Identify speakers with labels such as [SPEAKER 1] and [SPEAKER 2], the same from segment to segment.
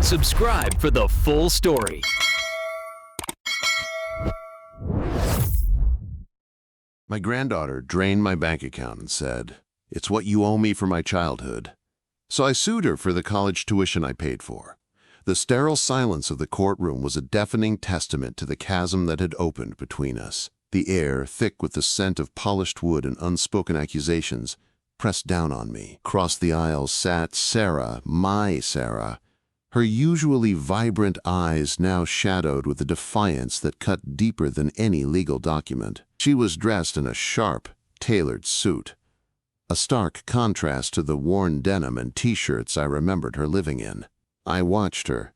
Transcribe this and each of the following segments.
[SPEAKER 1] Subscribe for the full story.
[SPEAKER 2] My granddaughter drained my bank account and said, "It's what you owe me for my childhood." So I sued her for the college tuition I paid for. The sterile silence of the courtroom was a deafening testament to the chasm that had opened between us. The air, thick with the scent of polished wood and unspoken accusations, pressed down on me. Across the aisle sat Sarah, my Sarah, her usually vibrant eyes now shadowed with a defiance that cut deeper than any legal document. She was dressed in a sharp, tailored suit, a stark contrast to the worn denim and t-shirts I remembered her living in. I watched her,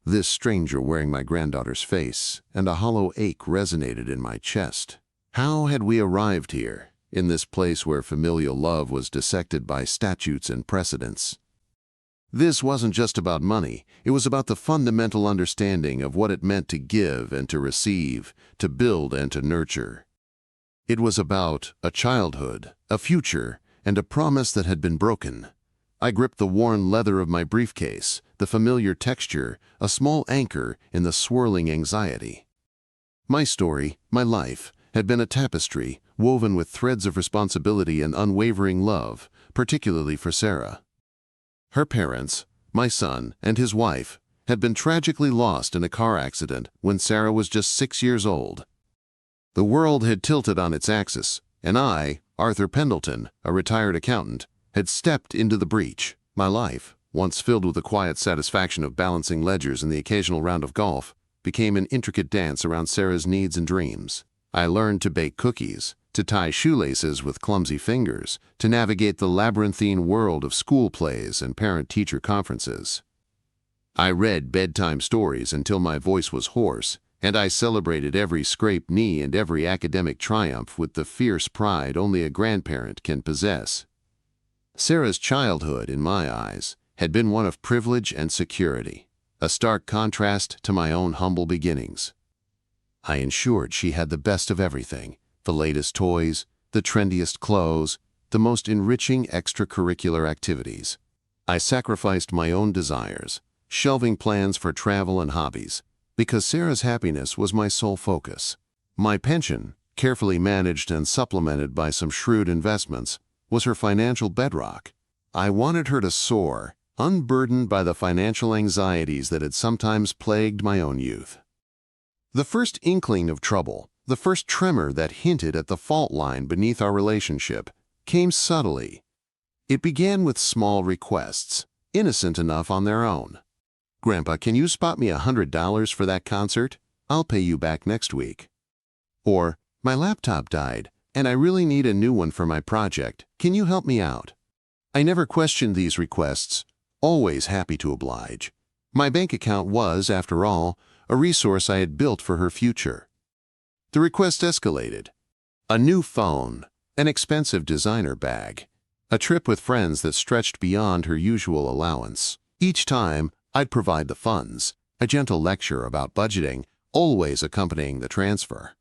[SPEAKER 2] this stranger wearing my granddaughter's face, and a hollow ache resonated in my chest. How had we arrived here, in this place where familial love was dissected by statutes and precedents? This wasn't just about money. It was about the fundamental understanding of what it meant to give and to receive, to build and to nurture. It was about a childhood, a future, and a promise that had been broken. I gripped the worn leather of my briefcase, the familiar texture, a small anchor in the swirling anxiety. My story, my life, had been a tapestry woven with threads of responsibility and unwavering love, particularly for Sarah. Her parents, my son, and his wife had been tragically lost in a car accident when Sarah was just 6 years old. The world had tilted on its axis, and I, Arthur Pendleton, a retired accountant, had stepped into the breach. My life, once filled with the quiet satisfaction of balancing ledgers and the occasional round of golf, became an intricate dance around Sarah's needs and dreams. I learned to bake cookies, to tie shoelaces with clumsy fingers, to navigate the labyrinthine world of school plays and parent-teacher conferences. I read bedtime stories until my voice was hoarse, and I celebrated every scraped knee and every academic triumph with the fierce pride only a grandparent can possess. Sarah's childhood, in my eyes, had been one of privilege and security, a stark contrast to my own humble beginnings. I ensured she had the best of everything, the latest toys, the trendiest clothes, the most enriching extracurricular activities. I sacrificed my own desires, shelving plans for travel and hobbies, because Sarah's happiness was my sole focus. My pension, carefully managed and supplemented by some shrewd investments, was her financial bedrock. I wanted her to soar, unburdened by the financial anxieties that had sometimes plagued my own youth. The first inkling of trouble, the first tremor that hinted at the fault line beneath our relationship, came subtly. It began with small requests, innocent enough on their own. "Grandpa, can you spot me $100 for that concert? I'll pay you back next week." Or, "My laptop died, and I really need a new one for my project. Can you help me out?" I never questioned these requests, always happy to oblige. My bank account was, after all, a resource I had built for her future. The request escalated. A new phone, an expensive designer bag, a trip with friends that stretched beyond her usual allowance. Each time, I'd provide the funds, a gentle lecture about budgeting, always accompanying the transfer.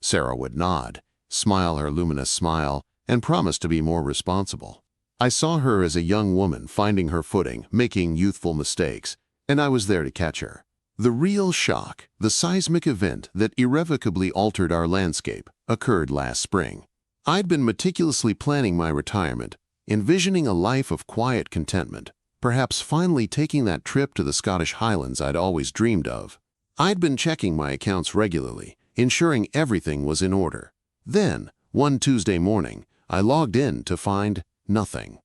[SPEAKER 2] Sarah would nod, smile her luminous smile, and promise to be more responsible. I saw her as a young woman finding her footing, making youthful mistakes, and I was there to catch her. The real shock, the seismic event that irrevocably altered our landscape, occurred last spring. I'd been meticulously planning my retirement, envisioning a life of quiet contentment, perhaps finally taking that trip to the Scottish Highlands I'd always dreamed of. I'd been checking my accounts regularly, ensuring everything was in order. Then, one Tuesday morning, I logged in to find nothing.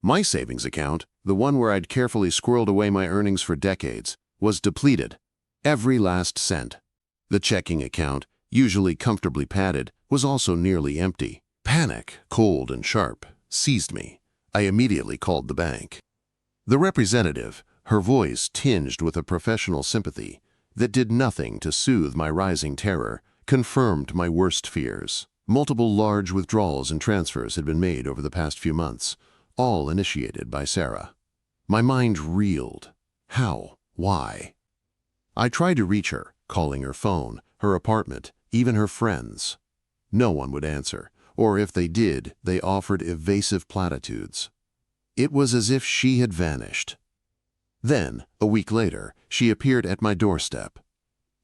[SPEAKER 2] My savings account, the one where I'd carefully squirreled away my earnings for decades, was depleted, every last cent. The checking account, usually comfortably padded, was also nearly empty. Panic, cold and sharp, seized me. I immediately called the bank. The representative, her voice tinged with a professional sympathy that did nothing to soothe my rising terror, confirmed my worst fears. Multiple large withdrawals and transfers had been made over the past few months, all initiated by Sarah. My mind reeled. How? Why? I tried to reach her, calling her phone, her apartment, even her friends. No one would answer, or if they did, they offered evasive platitudes. It was as if she had vanished. Then, a week later, she appeared at my doorstep.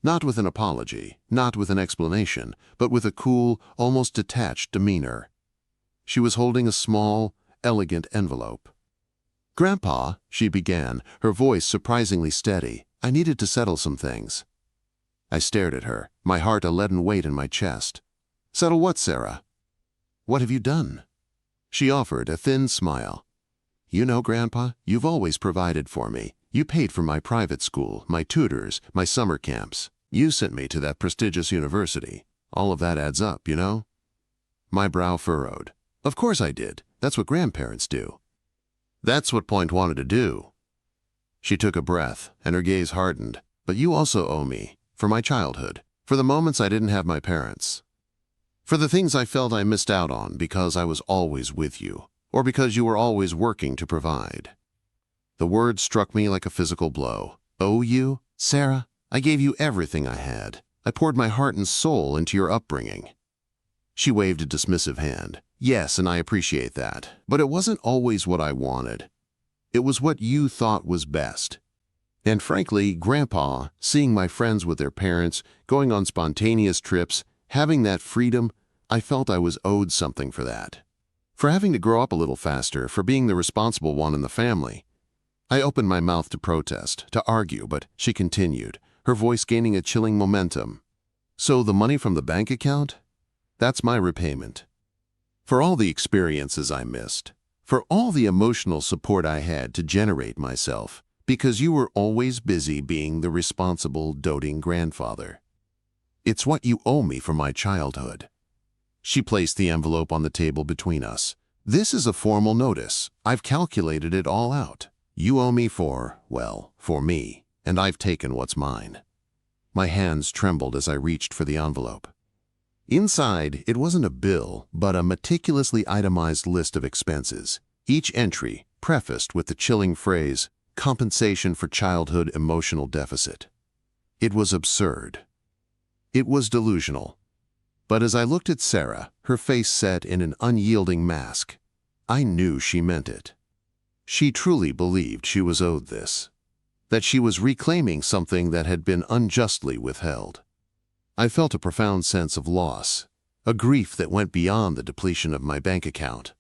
[SPEAKER 2] Not with an apology, not with an explanation, but with a cool, almost detached demeanor. She was holding a small, elegant envelope. "Grandpa," she began, her voice surprisingly steady, "I needed to settle some things." I stared at her, my heart a leaden weight in my chest. "Settle what, Sarah?" "What have you done?" She offered a thin smile. "You know, Grandpa, you've always provided for me. You paid for my private school, my tutors, my summer camps. You sent me to that prestigious university. All of that adds up, you know?" My brow furrowed. "Of course I did. That's what grandparents do." "That's what Point wanted to do." She took a breath, and her gaze hardened. "But you also owe me, for my childhood, for the moments I didn't have my parents, for the things I felt I missed out on because I was always with you, or because you were always working to provide." The word struck me like a physical blow. "Owe you? Sarah, I gave you everything I had. I poured my heart and soul into your upbringing." She waved a dismissive hand. "Yes, and I appreciate that. But it wasn't always what I wanted. It was what you thought was best. And frankly, Grandpa, seeing my friends with their parents, going on spontaneous trips, having that freedom, I felt I was owed something for that. For having to grow up a little faster, for being the responsible one in the family." I opened my mouth to protest, to argue, but she continued, her voice gaining a chilling momentum. "So the money from the bank account? That's my repayment. For all the experiences I missed, for all the emotional support I had to generate myself, because you were always busy being the responsible, doting grandfather. It's what you owe me for my childhood." She placed the envelope on the table between us. "This is a formal notice. I've calculated it all out. You owe me for, well, for me, and I've taken what's mine." My hands trembled as I reached for the envelope. Inside, it wasn't a bill, but a meticulously itemized list of expenses, each entry prefaced with the chilling phrase, "Compensation for childhood emotional deficit." It was absurd. It was delusional. But as I looked at Sarah, her face set in an unyielding mask, I knew she meant it. She truly believed she was owed this, that she was reclaiming something that had been unjustly withheld. I felt a profound sense of loss, a grief that went beyond the depletion of my bank account.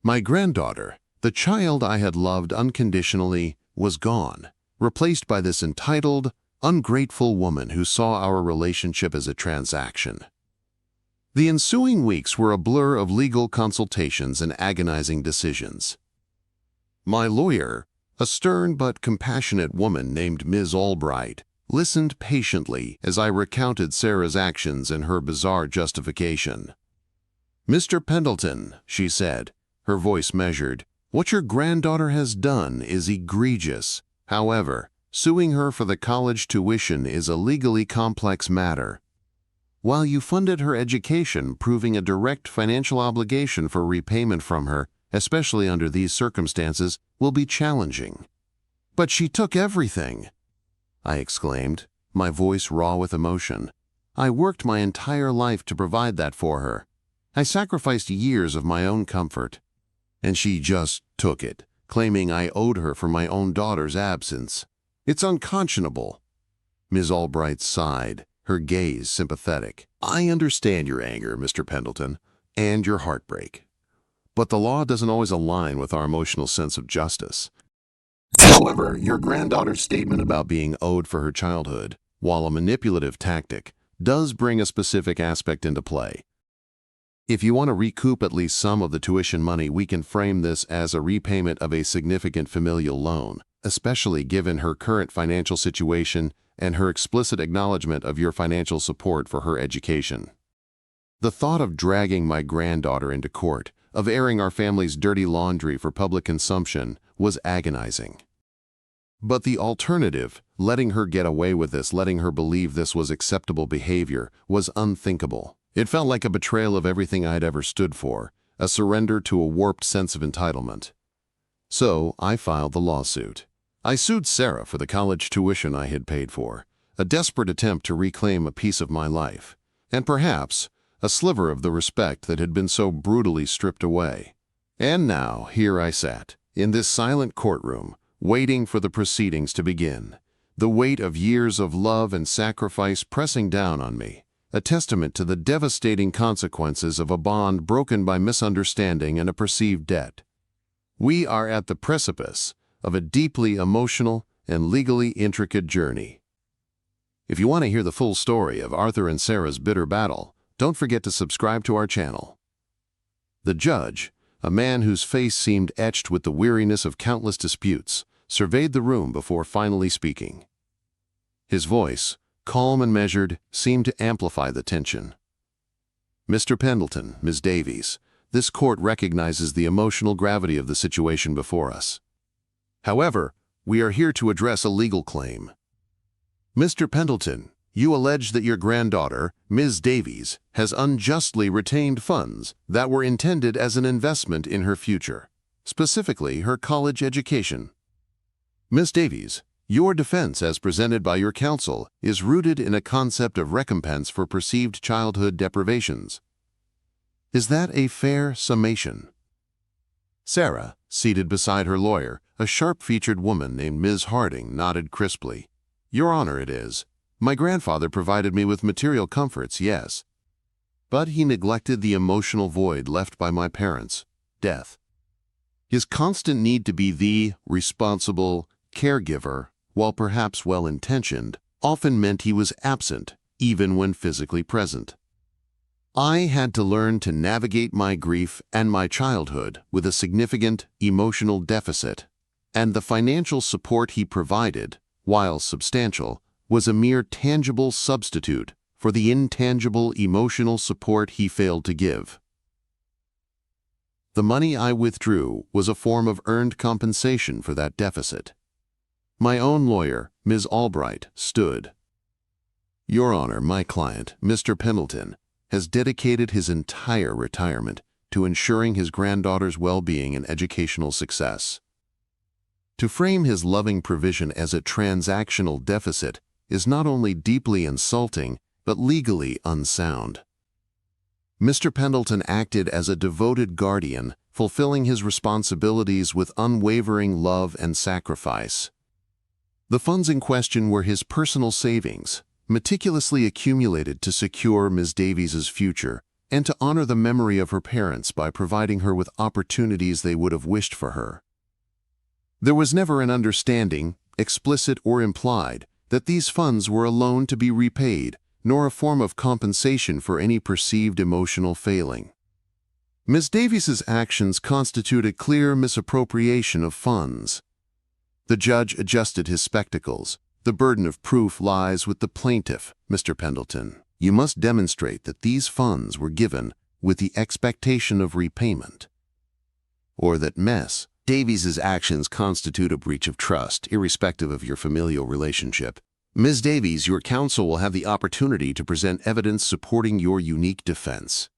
[SPEAKER 2] My granddaughter, the child I had loved unconditionally, was gone, replaced by this entitled, ungrateful woman who saw our relationship as a transaction. The ensuing weeks were a blur of legal consultations and agonizing decisions. My lawyer, a stern but compassionate woman named Ms. Albright, listened patiently as I recounted Sarah's actions and her bizarre justification. "Mr. Pendleton," she said, her voice measured, "what your granddaughter has done is egregious. However, suing her for the college tuition is a legally complex matter. While you funded her education, proving a direct financial obligation for repayment from her, especially under these circumstances, will be challenging." "But she took everything," I exclaimed, my voice raw with emotion. "I worked my entire life to provide that for her. I sacrificed years of my own comfort. And she just took it, claiming I owed her for my own daughter's absence. It's unconscionable." Ms. Albright sighed, her gaze sympathetic. "I understand your anger, Mr. Pendleton, and your heartbreak. But the law doesn't always align with our emotional sense of justice. However, your granddaughter's statement about being owed for her childhood, while a manipulative tactic, does bring a specific aspect into play. If you want to recoup at least some of the tuition money, we can frame this as a repayment of a significant familial loan, especially given her current financial situation and her explicit acknowledgement of your financial support for her education." The thought of dragging my granddaughter into court, of airing our family's dirty laundry for public consumption, was agonizing. But the alternative, letting her get away with this, letting her believe this was acceptable behavior, was unthinkable. It felt like a betrayal of everything I'd ever stood for, a surrender to a warped sense of entitlement. So I filed the lawsuit. I sued Sarah for the college tuition I had paid for, a desperate attempt to reclaim a piece of my life, and perhaps a sliver of the respect that had been so brutally stripped away. And now here I sat, in this silent courtroom, waiting for the proceedings to begin, the weight of years of love and sacrifice pressing down on me, a testament to the devastating consequences of a bond broken by misunderstanding and a perceived debt. We are at the precipice of a deeply emotional and legally intricate journey. If you want to hear the full story of Arthur and Sarah's bitter battle, don't forget to subscribe to our channel. The judge, a man whose face seemed etched with the weariness of countless disputes, surveyed the room before finally speaking. His voice, calm and measured, seemed to amplify the tension. "Mr. Pendleton, Ms. Davies, this court recognizes the emotional gravity of the situation before us. However, we are here to address a legal claim. Mr. Pendleton, you allege that your granddaughter, Ms. Davies, has unjustly retained funds that were intended as an investment in her future, specifically her college education. Ms. Davies, your defense as presented by your counsel is rooted in a concept of recompense for perceived childhood deprivations. Is that a fair summation?" Sarah, seated beside her lawyer, a sharp-featured woman named Ms. Harding, nodded crisply. "Your Honor, it is. My grandfather provided me with material comforts, yes. But he neglected the emotional void left by my parents' death. His constant need to be the responsible caregiver, while perhaps well-intentioned, often meant he was absent, even when physically present. I had to learn to navigate my grief and my childhood with a significant emotional deficit, and the financial support he provided, while substantial, was a mere tangible substitute for the intangible emotional support he failed to give. The money I withdrew was a form of earned compensation for that deficit. My own lawyer, Ms. Albright, stood. Your Honor, my client, Mr. Pendleton, has dedicated his entire retirement to ensuring his granddaughter's well-being and educational success. To frame his loving provision as a transactional deficit is not only deeply insulting, but legally unsound. Mr. Pendleton acted as a devoted guardian, fulfilling his responsibilities with unwavering love and sacrifice. The funds in question were his personal savings, meticulously accumulated to secure Ms. Davies's future and to honor the memory of her parents by providing her with opportunities they would have wished for her. There was never an understanding, explicit or implied, that these funds were a loan to be repaid, nor a form of compensation for any perceived emotional failing. Ms. Davies's actions constitute a clear misappropriation of funds. The judge adjusted his spectacles. The burden of proof lies with the plaintiff, Mr. Pendleton. You must demonstrate that these funds were given with the expectation of repayment, or that Ms. Davies's actions constitute a breach of trust, irrespective of your familial relationship. Ms. Davies, your counsel will have the opportunity to present evidence supporting your unique defense.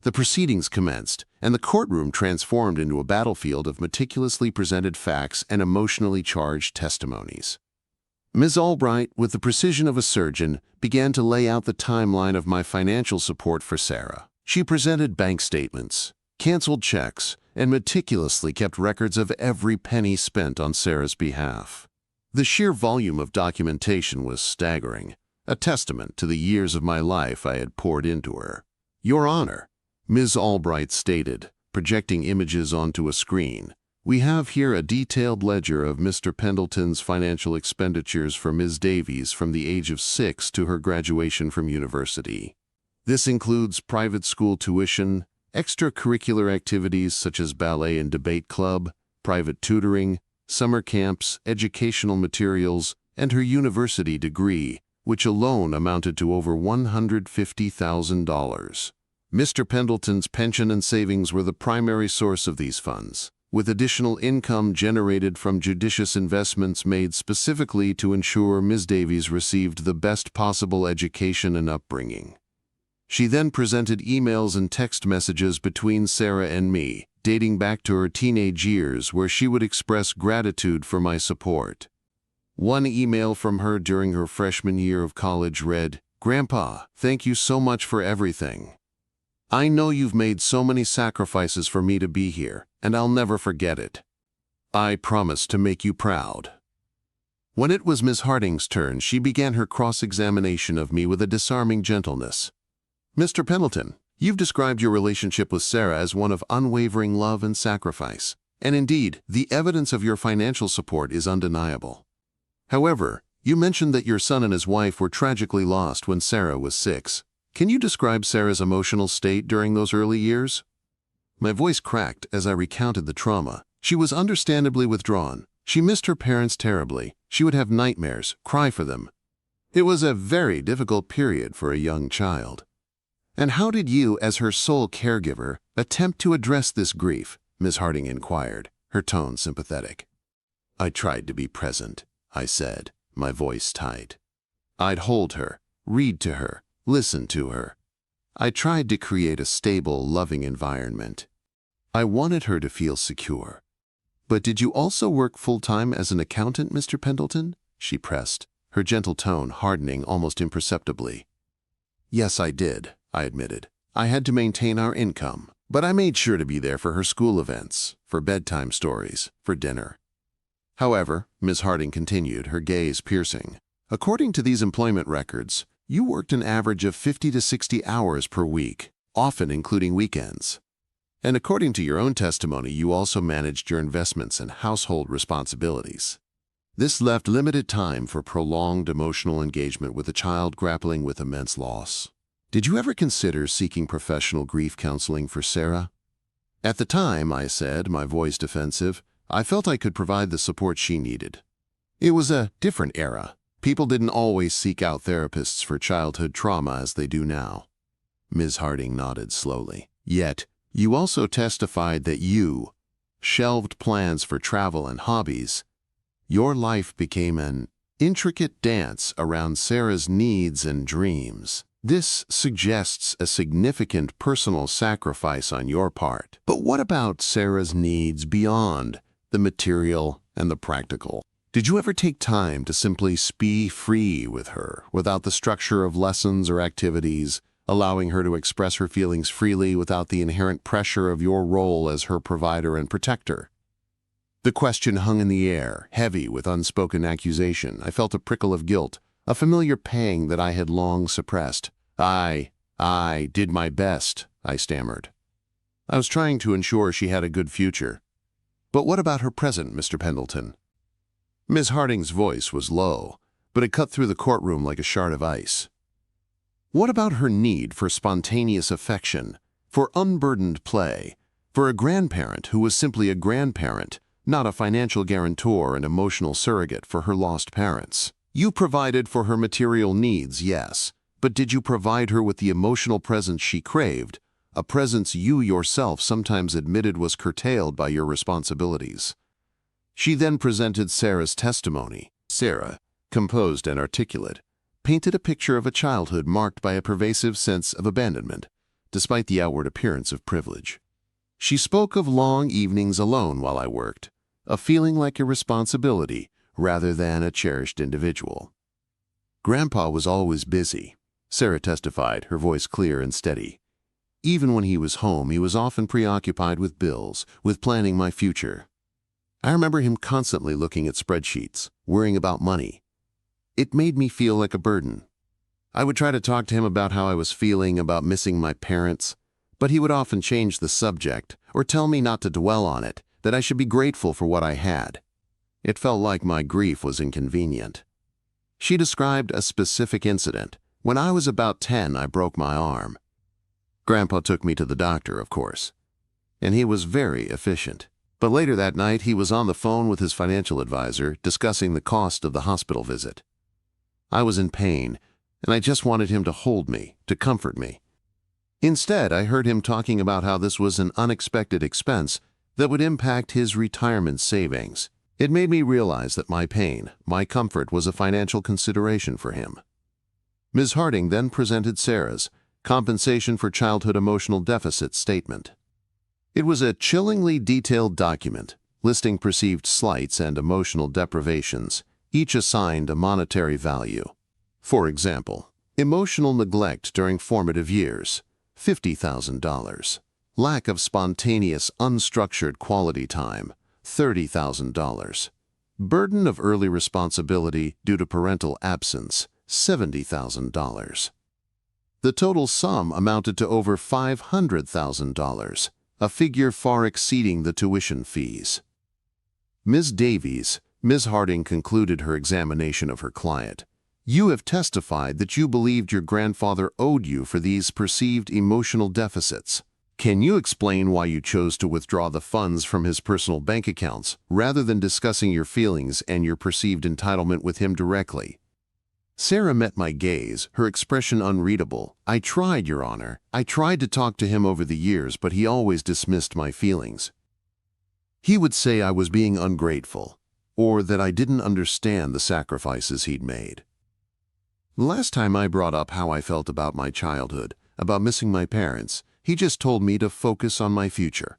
[SPEAKER 2] The proceedings commenced, and the courtroom transformed into a battlefield of meticulously presented facts and emotionally charged testimonies. Ms. Albright, with the precision of a surgeon, began to lay out the timeline of my financial support for Sarah. She presented bank statements, canceled checks, and meticulously kept records of every penny spent on Sarah's behalf. The sheer volume of documentation was staggering, a testament to the years of my life I had poured into her. Your Honor, Ms. Albright stated, projecting images onto a screen, we have here a detailed ledger of Mr. Pendleton's financial expenditures for Ms. Davies from the age of 6 to her graduation from university. This includes private school tuition, extracurricular activities such as ballet and debate club, private tutoring, summer camps, educational materials, and her university degree, which alone amounted to over $150,000. Mr. Pendleton's pension and savings were the primary source of these funds, with additional income generated from judicious investments made specifically to ensure Ms. Davies received the best possible education and upbringing. She then presented emails and text messages between Sarah and me, dating back to her teenage years, where she would express gratitude for my support. One email from her during her freshman year of college read, "Grandpa, thank you so much for everything. I know you've made so many sacrifices for me to be here, and I'll never forget it. I promise to make you proud." When it was Miss Harding's turn, she began her cross-examination of me with a disarming gentleness. "Mr. Pendleton, you've described your relationship with Sarah as one of unwavering love and sacrifice. And indeed, the evidence of your financial support is undeniable. However, you mentioned that your son and his wife were tragically lost when Sarah was 6. Can you describe Sarah's emotional state during those early years?" My voice cracked as I recounted the trauma. She was understandably withdrawn. She missed her parents terribly. She would have nightmares, cry for them. It was a very difficult period for a young child. "And how did you, as her sole caregiver, attempt to address this grief?" Miss Harding inquired, her tone sympathetic. "I tried to be present," I said, my voice tight. "I'd hold her, read to her, listen to her. I tried to create a stable, loving environment. I wanted her to feel secure." "But did you also work full-time as an accountant, Mr. Pendleton?" she pressed, her gentle tone hardening almost imperceptibly. "Yes, I did," I admitted. "I had to maintain our income. But I made sure to be there for her school events, for bedtime stories, for dinner." "However," Miss Harding continued, her gaze piercing, "according to these employment records, you worked an average of 50 to 60 hours per week, often including weekends. And according to your own testimony, you also managed your investments and household responsibilities. This left limited time for prolonged emotional engagement with a child grappling with immense loss. Did you ever consider seeking professional grief counseling for Sarah?" "At the time," I said, my voice defensive, "I felt I could provide the support she needed. It was a different era. People didn't always seek out therapists for childhood trauma as they do now." Ms. Harding nodded slowly. "Yet, you also testified that you shelved plans for travel and hobbies. Your life became an intricate dance around Sarah's needs and dreams. This suggests a significant personal sacrifice on your part. But what about Sarah's needs beyond the material and the practical? Did you ever take time to simply be free with her, without the structure of lessons or activities, allowing her to express her feelings freely without the inherent pressure of your role as her provider and protector?" The question hung in the air, heavy with unspoken accusation. I felt a prickle of guilt, a familiar pang that I had long suppressed. I did my best," I stammered. "I was trying to ensure she had a good future." "But what about her present, Mr. Pendleton?" Miss Harding's voice was low, but it cut through the courtroom like a shard of ice. "What about her need for spontaneous affection, for unburdened play, for a grandparent who was simply a grandparent, not a financial guarantor and emotional surrogate for her lost parents? You provided for her material needs, yes, but did you provide her with the emotional presence she craved, a presence you yourself sometimes admitted was curtailed by your responsibilities?" She then presented Sarah's testimony. Sarah, composed and articulate, painted a picture of a childhood marked by a pervasive sense of abandonment, despite the outward appearance of privilege. She spoke of long evenings alone while I worked, of feeling like a responsibility rather than a cherished individual. "Grandpa was always busy," Sarah testified, her voice clear and steady. "Even when he was home, he was often preoccupied with bills, with planning my future. I remember him constantly looking at spreadsheets, worrying about money. It made me feel like a burden. I would try to talk to him about how I was feeling about missing my parents, but he would often change the subject or tell me not to dwell on it, that I should be grateful for what I had. It felt like my grief was inconvenient." She described a specific incident. "When I was about 10, I broke my arm. Grandpa took me to the doctor, of course, and he was very efficient. But later that night, he was on the phone with his financial advisor discussing the cost of the hospital visit. I was in pain, and I just wanted him to hold me, to comfort me. Instead, I heard him talking about how this was an unexpected expense that would impact his retirement savings. It made me realize that my pain, my comfort, was a financial consideration for him." Ms. Harding then presented Sarah's Compensation for Childhood Emotional Deficit statement. It was a chillingly detailed document, listing perceived slights and emotional deprivations, each assigned a monetary value. For example, emotional neglect during formative years, $50,000. Lack of spontaneous, unstructured quality time, $30,000. Burden of early responsibility due to parental absence, $70,000. The total sum amounted to over $500,000, a figure far exceeding the tuition fees. Ms. Davies, Ms. Harding concluded her examination of her client. You have testified that you believed your grandfather owed you for these perceived emotional deficits. Can you explain why you chose to withdraw the funds from his personal bank accounts rather than discussing your feelings and your perceived entitlement with him directly? Sarah met my gaze, her expression unreadable. I tried, Your Honor. I tried to talk to him over the years, but he always dismissed my feelings. He would say I was being ungrateful, or that I didn't understand the sacrifices he'd made. The last time I brought up how I felt about my childhood, about missing my parents, he just told me to focus on my future.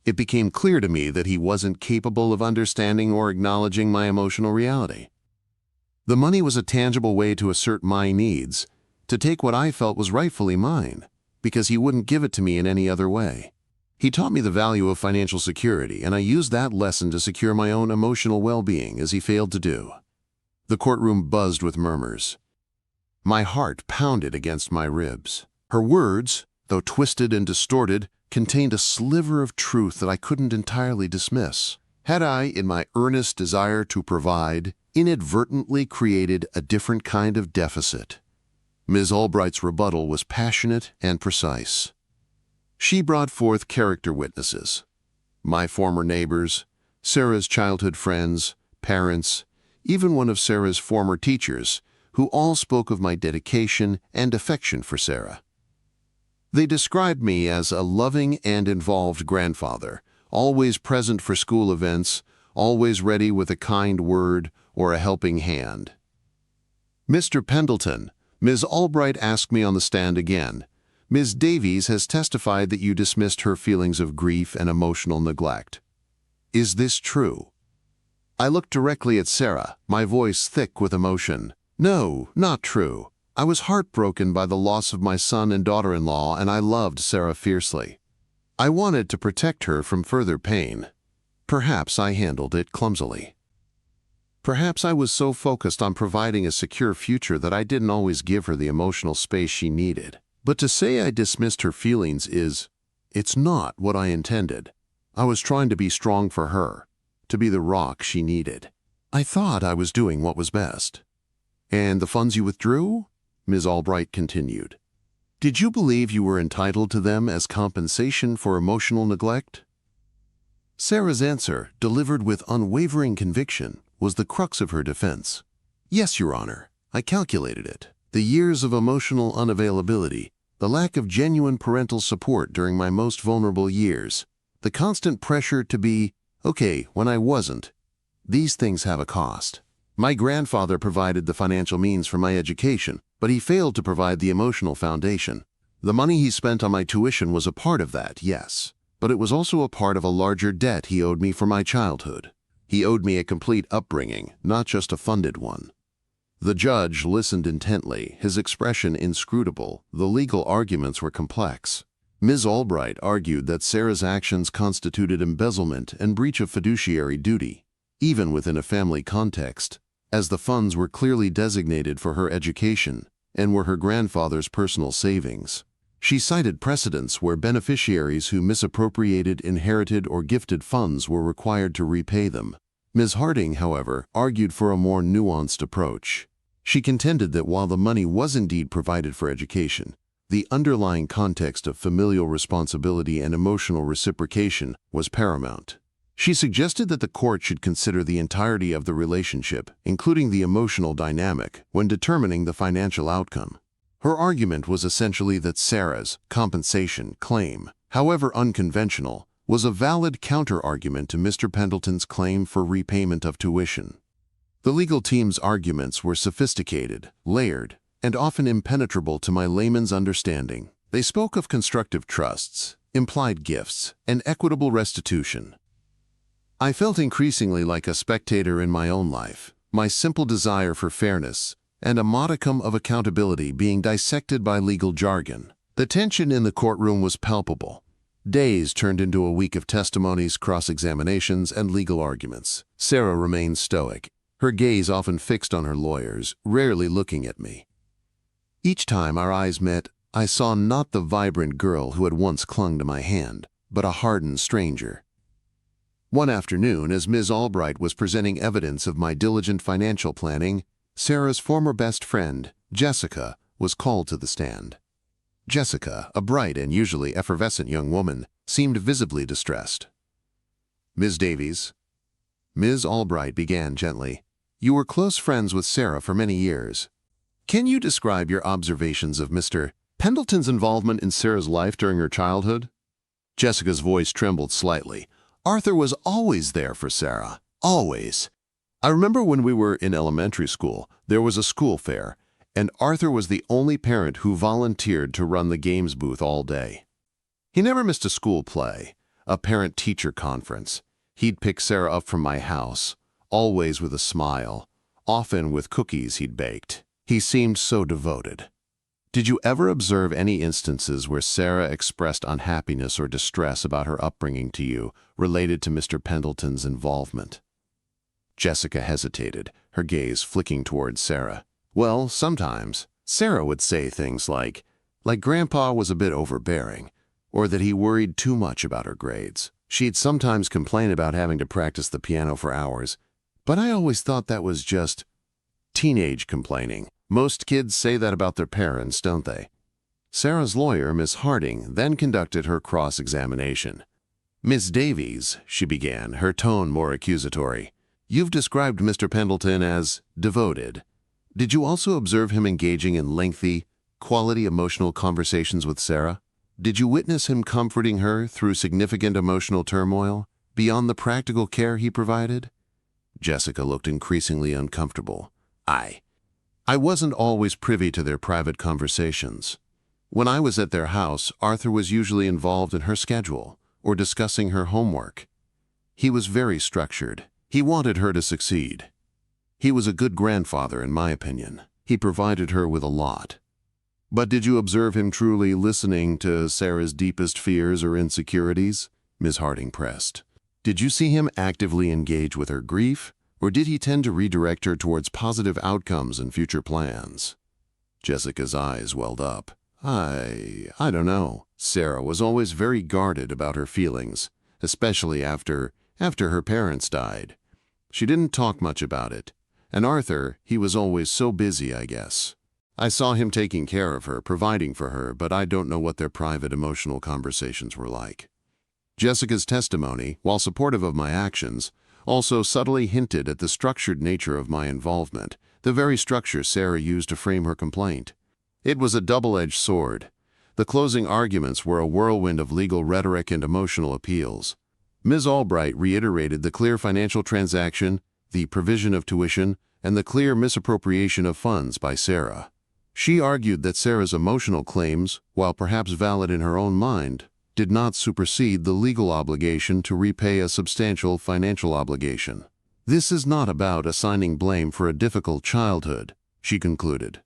[SPEAKER 2] It became clear to me that he wasn't capable of understanding or acknowledging my emotional reality. The money was a tangible way to assert my needs, to take what I felt was rightfully mine, because he wouldn't give it to me in any other way. He taught me the value of financial security, and I used that lesson to secure my own emotional well-being, as he failed to do. The courtroom buzzed with murmurs. My heart pounded against my ribs. Her words, though twisted and distorted, contained a sliver of truth that I couldn't entirely dismiss. Had I, in my earnest desire to provide, inadvertently created a different kind of deficit? Ms. Albright's rebuttal was passionate and precise. She brought forth character witnesses. My former neighbors, Sarah's childhood friends, parents, even one of Sarah's former teachers, who all spoke of my dedication and affection for Sarah. They described me as a loving and involved grandfather, always present for school events, always ready with a kind word or a helping hand. Mr. Pendleton, Ms. Albright asked me on the stand again, Ms. Davies has testified that you dismissed her feelings of grief and emotional neglect. Is this true? I looked directly at Sarah, my voice thick with emotion. No, not true. I was heartbroken by the loss of my son and daughter-in-law, and I loved Sarah fiercely. I wanted to protect her from further pain. Perhaps I handled it clumsily. Perhaps I was so focused on providing a secure future that I didn't always give her the emotional space she needed. But to say I dismissed her feelings it's not what I intended. I was trying to be strong for her, to be the rock she needed. I thought I was doing what was best. And the funds you withdrew? Ms. Albright continued. Did you believe you were entitled to them as compensation for emotional neglect? Sarah's answer, delivered with unwavering conviction, was the crux of her defense. Yes, Your Honor, I calculated it. The years of emotional unavailability, the lack of genuine parental support during my most vulnerable years, the constant pressure to be okay when I wasn't, these things have a cost. My grandfather provided the financial means for my education, but he failed to provide the emotional foundation. The money he spent on my tuition was a part of that, yes, but it was also a part of a larger debt he owed me for my childhood. He owed me a complete upbringing, not just a funded one. The judge listened intently, his expression inscrutable. The legal arguments were complex. Ms. Albright argued that Sarah's actions constituted embezzlement and breach of fiduciary duty, even within a family context, as the funds were clearly designated for her education and were her grandfather's personal savings. She cited precedents where beneficiaries who misappropriated inherited or gifted funds were required to repay them. Ms. Harding, however, argued for a more nuanced approach. She contended that while the money was indeed provided for education, the underlying context of familial responsibility and emotional reciprocation was paramount. She suggested that the court should consider the entirety of the relationship, including the emotional dynamic, when determining the financial outcome. Her argument was essentially that Sarah's compensation claim, however unconventional, was a valid counter-argument to Mr. Pendleton's claim for repayment of tuition. The legal team's arguments were sophisticated, layered, and often impenetrable to my layman's understanding. They spoke of constructive trusts, implied gifts, and equitable restitution. I felt increasingly like a spectator in my own life, my simple desire for fairness and a modicum of accountability being dissected by legal jargon. The tension in the courtroom was palpable. Days turned into a week of testimonies, cross-examinations, and legal arguments. Sarah remained stoic, her gaze often fixed on her lawyers, rarely looking at me. Each time our eyes met, I saw not the vibrant girl who had once clung to my hand, but a hardened stranger. One afternoon, as Ms. Albright was presenting evidence of my diligent financial planning, Sarah's former best friend, Jessica, was called to the stand. Jessica, a bright and usually effervescent young woman, seemed visibly distressed. "Ms. Davies," Ms. Albright began gently, "you were close friends with Sarah for many years. Can you describe your observations of Mr. Pendleton's involvement in Sarah's life during her childhood?" Jessica's voice trembled slightly. "Arthur was always there for Sarah. Always. I remember when we were in elementary school, there was a school fair, and Arthur was the only parent who volunteered to run the games booth all day. He never missed a school play, a parent-teacher conference. He'd pick Sarah up from my house, always with a smile, often with cookies he'd baked. He seemed so devoted." Did you ever observe any instances where Sarah expressed unhappiness or distress about her upbringing to you related to Mr. Pendleton's involvement? Jessica hesitated, her gaze flicking towards Sarah. "Well, sometimes. Sarah would say things like Grandpa was a bit overbearing, or that he worried too much about her grades. She'd sometimes complain about having to practice the piano for hours, but I always thought that was just teenage complaining. Most kids say that about their parents, don't they?" Sarah's lawyer, Miss Harding, then conducted her cross-examination. "Miss Davies," she began, her tone more accusatory, "you've described Mr. Pendleton as devoted. Did you also observe him engaging in lengthy, quality emotional conversations with Sarah? Did you witness him comforting her through significant emotional turmoil, beyond the practical care he provided?" Jessica looked increasingly uncomfortable. I wasn't always privy to their private conversations. When I was at their house, Arthur was usually involved in her schedule or discussing her homework. He was very structured. He wanted her to succeed. He was a good grandfather, in my opinion. He provided her with a lot. But did you observe him truly listening to Sarah's deepest fears or insecurities? Ms. Harding pressed. Did you see him actively engage with her grief? Or did he tend to redirect her towards positive outcomes and future plans? Jessica's eyes welled up. I don't know. Sarah was always very guarded about her feelings, especially after her parents died. She didn't talk much about it. And Arthur, he was always so busy, I guess. I saw him taking care of her, providing for her, but I don't know what their private emotional conversations were like. Jessica's testimony, while supportive of my actions, also subtly hinted at the structured nature of my involvement, the very structure Sarah used to frame her complaint. It was a double-edged sword. The closing arguments were a whirlwind of legal rhetoric and emotional appeals. Ms. Albright reiterated the clear financial transaction, the provision of tuition, and the clear misappropriation of funds by Sarah. She argued that Sarah's emotional claims, while perhaps valid in her own mind, did not supersede the legal obligation to repay a substantial financial obligation. "This is not about assigning blame for a difficult childhood," she concluded.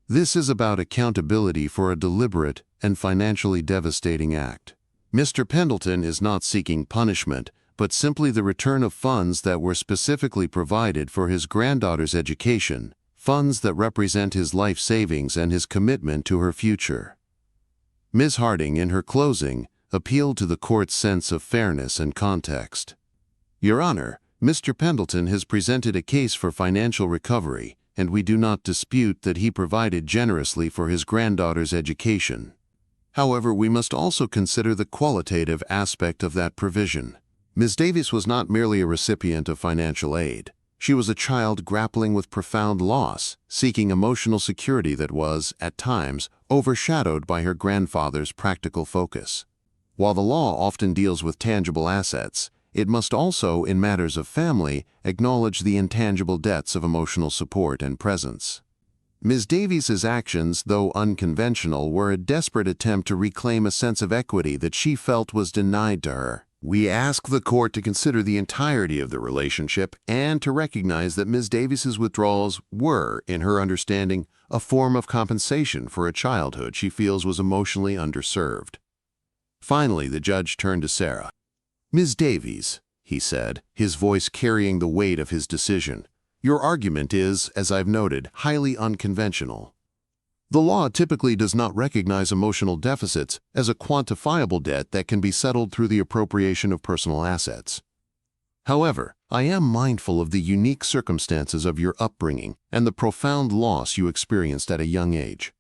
[SPEAKER 2] "This is about accountability for a deliberate and financially devastating act. Mr. Pendleton is not seeking punishment, but simply the return of funds that were specifically provided for his granddaughter's education, funds that represent his life savings and his commitment to her future." Ms. Harding, in her closing, appealed to the court's sense of fairness and context. "Your Honor, Mr. Pendleton has presented a case for financial recovery, and we do not dispute that he provided generously for his granddaughter's education. However, we must also consider the qualitative aspect of that provision. Ms. Davies was not merely a recipient of financial aid. She was a child grappling with profound loss, seeking emotional security that was, at times, overshadowed by her grandfather's practical focus. While the law often deals with tangible assets, it must also, in matters of family, acknowledge the intangible debts of emotional support and presence. Ms. Davies's actions, though unconventional, were a desperate attempt to reclaim a sense of equity that she felt was denied to her. We ask the court to consider the entirety of the relationship and to recognize that Ms. Davies's withdrawals were, in her understanding, a form of compensation for a childhood she feels was emotionally underserved. Finally, the judge turned to Sarah. "Ms. Davies," he said, his voice carrying the weight of his decision, "your argument is, as I've noted, highly unconventional. The law typically does not recognize emotional deficits as a quantifiable debt that can be settled through the appropriation of personal assets. However, I am mindful of the unique circumstances of your upbringing and the profound loss you experienced at a young age.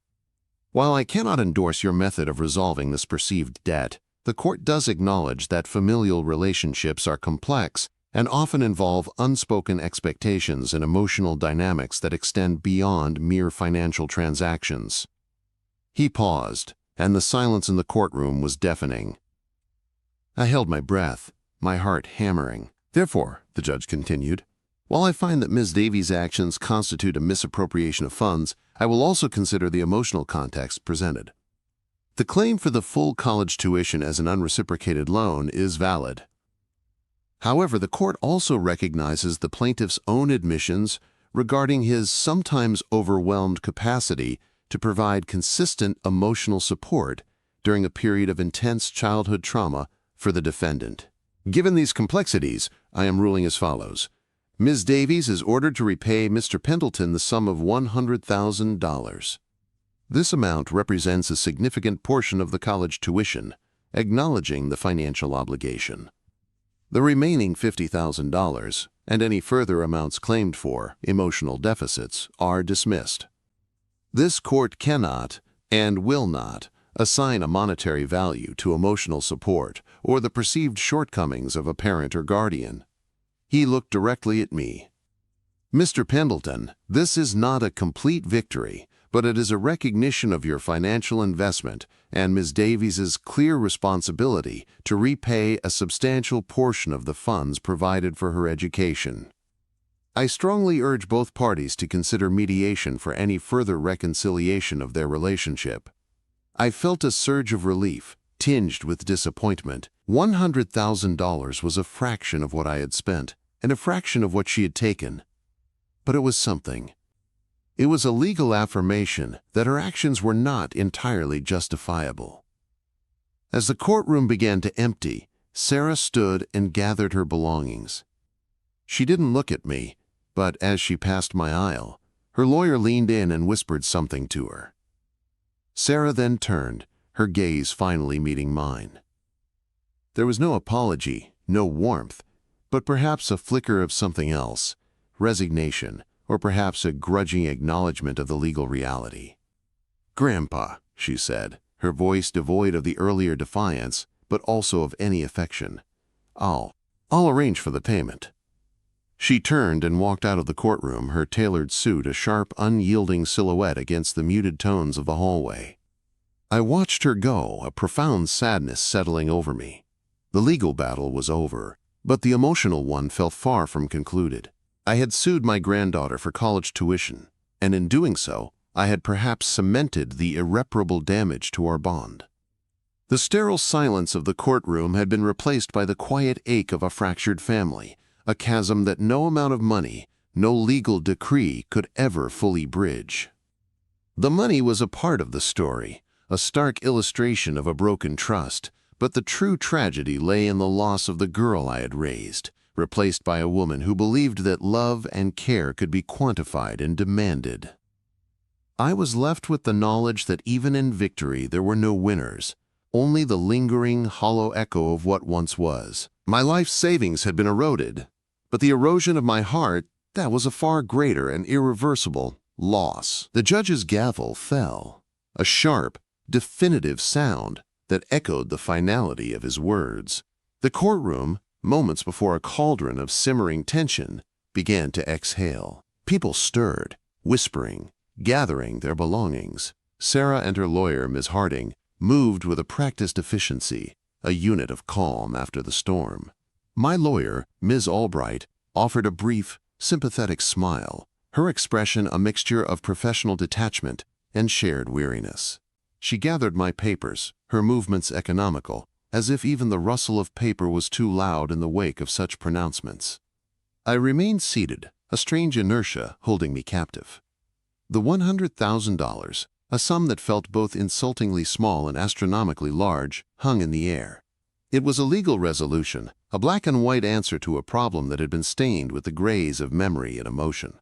[SPEAKER 2] While I cannot endorse your method of resolving this perceived debt, the court does acknowledge that familial relationships are complex and often involve unspoken expectations and emotional dynamics that extend beyond mere financial transactions." He paused, and the silence in the courtroom was deafening. I held my breath, my heart hammering. "Therefore," the judge continued, "while I find that Ms. Davies' actions constitute a misappropriation of funds, I will also consider the emotional context presented. The claim for the full college tuition as an unreciprocated loan is valid. However, the court also recognizes the plaintiff's own admissions regarding his sometimes overwhelmed capacity to provide consistent emotional support during a period of intense childhood trauma for the defendant. Given these complexities, I am ruling as follows. Ms. Davies is ordered to repay Mr. Pendleton the sum of $100,000. This amount represents a significant portion of the college tuition, acknowledging the financial obligation. The remaining $50,000 and any further amounts claimed for emotional deficits are dismissed. This court cannot and will not assign a monetary value to emotional support or the perceived shortcomings of a parent or guardian." He looked directly at me. "Mr. Pendleton, this is not a complete victory, but it is a recognition of your financial investment and Ms. Davies's clear responsibility to repay a substantial portion of the funds provided for her education. I strongly urge both parties to consider mediation for any further reconciliation of their relationship." I felt a surge of relief, tinged with disappointment. $100,000 was a fraction of what I had spent, and a fraction of what she had taken. But it was something. It was a legal affirmation that her actions were not entirely justifiable. As the courtroom began to empty, Sarah stood and gathered her belongings. She didn't look at me, but as she passed my aisle, her lawyer leaned in and whispered something to her. Sarah then turned, her gaze finally meeting mine. There was no apology, no warmth, but perhaps a flicker of something else, resignation, or perhaps a grudging acknowledgement of the legal reality. "Grandpa," she said, her voice devoid of the earlier defiance, but also of any affection, I'll arrange for the payment." She turned and walked out of the courtroom, her tailored suit a sharp, unyielding silhouette against the muted tones of the hallway. I watched her go, a profound sadness settling over me. The legal battle was over, but the emotional one felt far from concluded. I had sued my granddaughter for college tuition, and in doing so, I had perhaps cemented the irreparable damage to our bond. The sterile silence of the courtroom had been replaced by the quiet ache of a fractured family, a chasm that no amount of money, no legal decree could ever fully bridge. The money was a part of the story, a stark illustration of a broken trust, but the true tragedy lay in the loss of the girl I had raised, replaced by a woman who believed that love and care could be quantified and demanded. I was left with the knowledge that even in victory there were no winners, only the lingering, hollow echo of what once was. My life savings had been eroded, but the erosion of my heart, that was a far greater and irreversible loss. The judge's gavel fell, a sharp, definitive sound that echoed the finality of his words. The courtroom, moments before a cauldron of simmering tension, began to exhale. People stirred, whispering, gathering their belongings. Sarah and her lawyer, Ms. Harding, moved with a practiced efficiency, a unit of calm after the storm. My lawyer, Ms. Albright, offered a brief, sympathetic smile, her expression a mixture of professional detachment and shared weariness. She gathered my papers, her movements economical, as if even the rustle of paper was too loud in the wake of such pronouncements. I remained seated, a strange inertia holding me captive. The $100,000, A sum that felt both insultingly small and astronomically large hung in the air. It was a legal resolution, a black-and-white answer to a problem that had been stained with the grays of memory and emotion.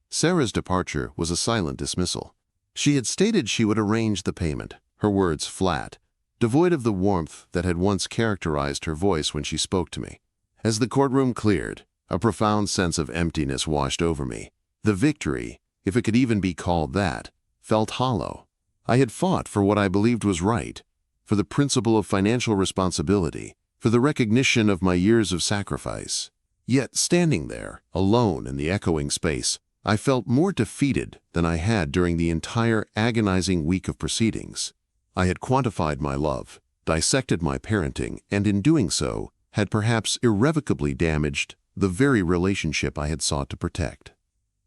[SPEAKER 2] Sarah's departure was a silent dismissal. She had stated she would arrange the payment, her words flat, devoid of the warmth that had once characterized her voice when she spoke to me. As the courtroom cleared, a profound sense of emptiness washed over me. The victory, if it could even be called that, felt hollow. I had fought for what I believed was right, for the principle of financial responsibility, for the recognition of my years of sacrifice. Yet, standing there, alone in the echoing space, I felt more defeated than I had during the entire agonizing week of proceedings. I had quantified my love, dissected my parenting, and in doing so, had perhaps irrevocably damaged the very relationship I had sought to protect.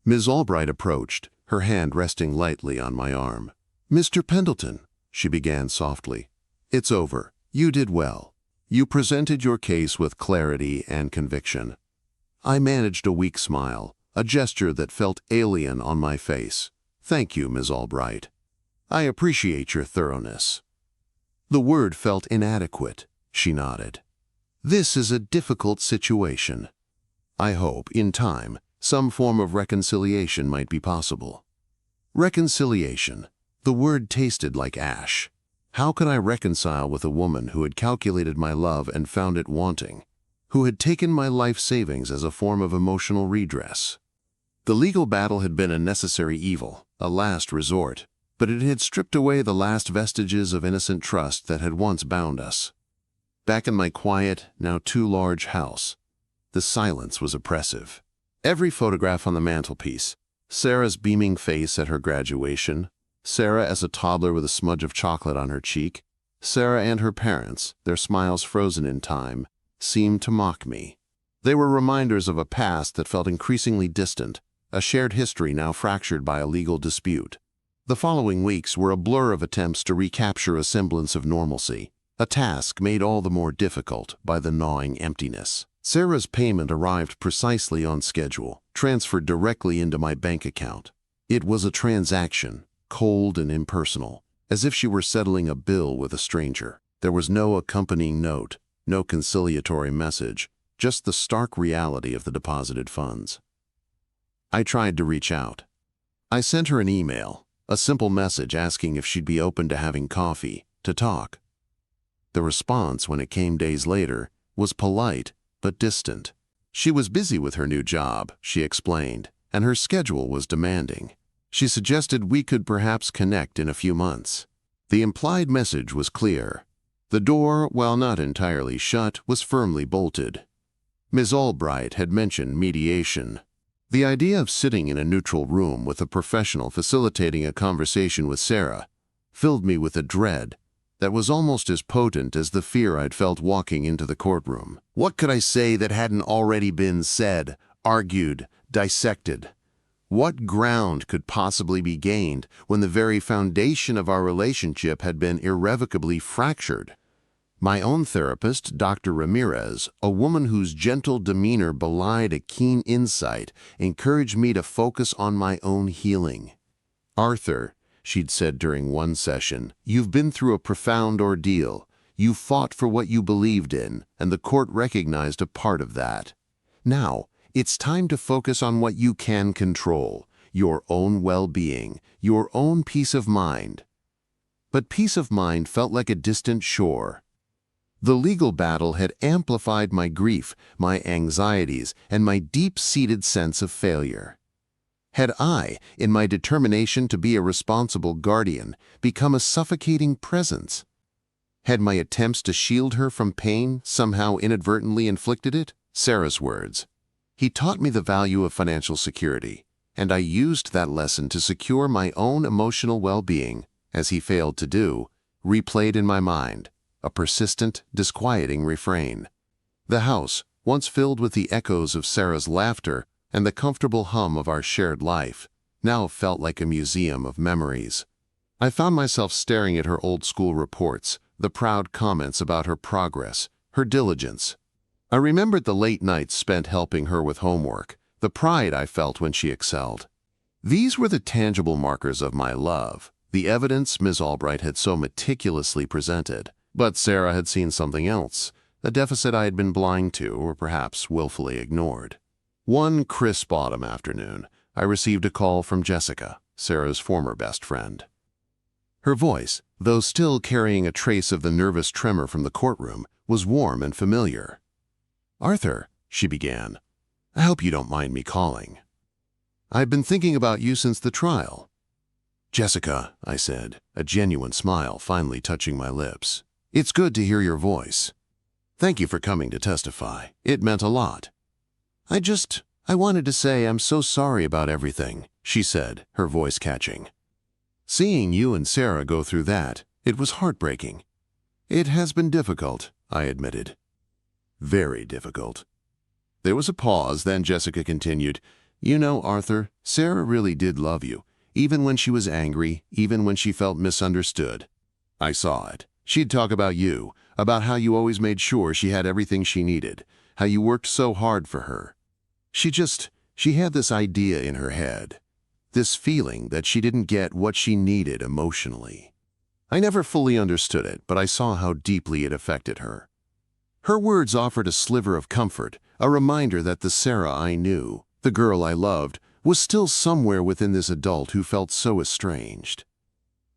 [SPEAKER 2] Ms. Albright approached, her hand resting lightly on my arm. "Mr. Pendleton," she began softly, "it's over. You did well. You presented your case with clarity and conviction." I managed a weak smile, a gesture that felt alien on my face. "Thank you, Ms. Albright. I appreciate your thoroughness." The word felt inadequate, she nodded. "This is a difficult situation. I hope, in time, some form of reconciliation might be possible." Reconciliation. The word tasted like ash. How could I reconcile with a woman who had calculated my love and found it wanting, who had taken my life savings as a form of emotional redress? The legal battle had been a necessary evil, a last resort, but it had stripped away the last vestiges of innocent trust that had once bound us. Back in my quiet, now too large house, the silence was oppressive. Every photograph on the mantelpiece, Sarah's beaming face at her graduation, Sarah as a toddler with a smudge of chocolate on her cheek, Sarah and her parents, their smiles frozen in time, seemed to mock me. They were reminders of a past that felt increasingly distant, a shared history now fractured by a legal dispute. The following weeks were a blur of attempts to recapture a semblance of normalcy, a task made all the more difficult by the gnawing emptiness. Sarah's payment arrived precisely on schedule, transferred directly into my bank account. It was a transaction, cold and impersonal, as if she were settling a bill with a stranger. There was no accompanying note, no conciliatory message, just the stark reality of the deposited funds. I tried to reach out. I sent her an email, a simple message asking if she'd be open to having coffee, to talk. The response, when it came days later, was polite but distant. She was busy with her new job, she explained, and her schedule was demanding. She suggested we could perhaps connect in a few months. The implied message was clear. The door, while not entirely shut, was firmly bolted. Ms. Albright had mentioned mediation. The idea of sitting in a neutral room with a professional facilitating a conversation with Sarah filled me with a dread that was almost as potent as the fear I'd felt walking into the courtroom. What could I say that hadn't already been said, argued, dissected? What ground could possibly be gained when the very foundation of our relationship had been irrevocably fractured? My own therapist, Dr. Ramirez, a woman whose gentle demeanor belied a keen insight, encouraged me to focus on my own healing. "Arthur," she'd said during one session, "you've been through a profound ordeal. You fought for what you believed in, and the court recognized a part of that. Now, it's time to focus on what you can control, your own well-being, your own peace of mind." But peace of mind felt like a distant shore. The legal battle had amplified my grief, my anxieties, and my deep-seated sense of failure. Had I, in my determination to be a responsible guardian, become a suffocating presence? Had my attempts to shield her from pain somehow inadvertently inflicted it? Sarah's words. "He taught me the value of financial security, and I used that lesson to secure my own emotional well-being," as he failed to do, replayed in my mind, a persistent, disquieting refrain. The house, once filled with the echoes of Sarah's laughter and the comfortable hum of our shared life, now felt like a museum of memories. I found myself staring at her old school reports, the proud comments about her progress, her diligence. I remembered the late nights spent helping her with homework, the pride I felt when she excelled. These were the tangible markers of my love, the evidence Ms. Albright had so meticulously presented. But Sarah had seen something else, a deficit I had been blind to or perhaps willfully ignored. One crisp autumn afternoon, I received a call from Jessica, Sarah's former best friend. Her voice, though still carrying a trace of the nervous tremor from the courtroom, was warm and familiar. "Arthur," she began, "I hope you don't mind me calling. I've been thinking about you since the trial." "Jessica," I said, a genuine smile finally touching my lips. "It's good to hear your voice. Thank you for coming to testify. It meant a lot." I wanted to say I'm so sorry about everything," she said, her voice catching. "Seeing you and Sarah go through that, it was heartbreaking." "It has been difficult," I admitted. "Very difficult." There was a pause, then Jessica continued, "You know, Arthur, Sarah really did love you, even when she was angry, even when she felt misunderstood. I saw it. She'd talk about you, about how you always made sure she had everything she needed, how you worked so hard for her. She had this idea in her head, this feeling that she didn't get what she needed emotionally. I never fully understood it, but I saw how deeply it affected her. Her words offered a sliver of comfort, a reminder that the Sarah I knew, the girl I loved, was still somewhere within this adult who felt so estranged.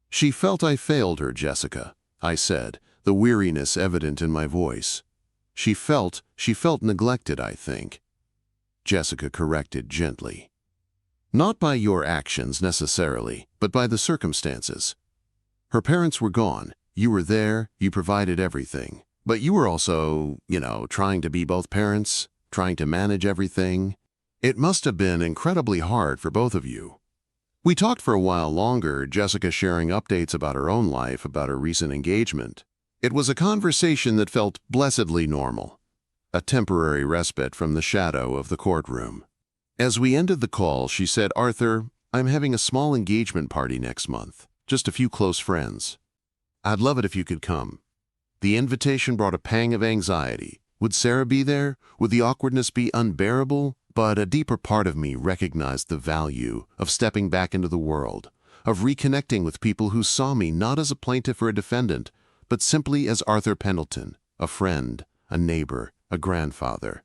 [SPEAKER 2] "She felt I failed her, Jessica," I said, the weariness evident in my voice. She felt neglected, I think." Jessica corrected gently. "Not by your actions necessarily, but by the circumstances. Her parents were gone. You were there, you provided everything. But you were also, trying to be both parents, trying to manage everything. It must have been incredibly hard for both of you." We talked for a while longer, Jessica sharing updates about her own life, about her recent engagement. It was a conversation that felt blessedly normal, a temporary respite from the shadow of the courtroom. As we ended the call, she said, "Arthur, I'm having a small engagement party next month, just a few close friends. I'd love it if you could come." The invitation brought a pang of anxiety. Would Sarah be there? Would the awkwardness be unbearable? But a deeper part of me recognized the value of stepping back into the world, of reconnecting with people who saw me not as a plaintiff or a defendant, but simply as Arthur Pendleton, a friend, a neighbor, a grandfather.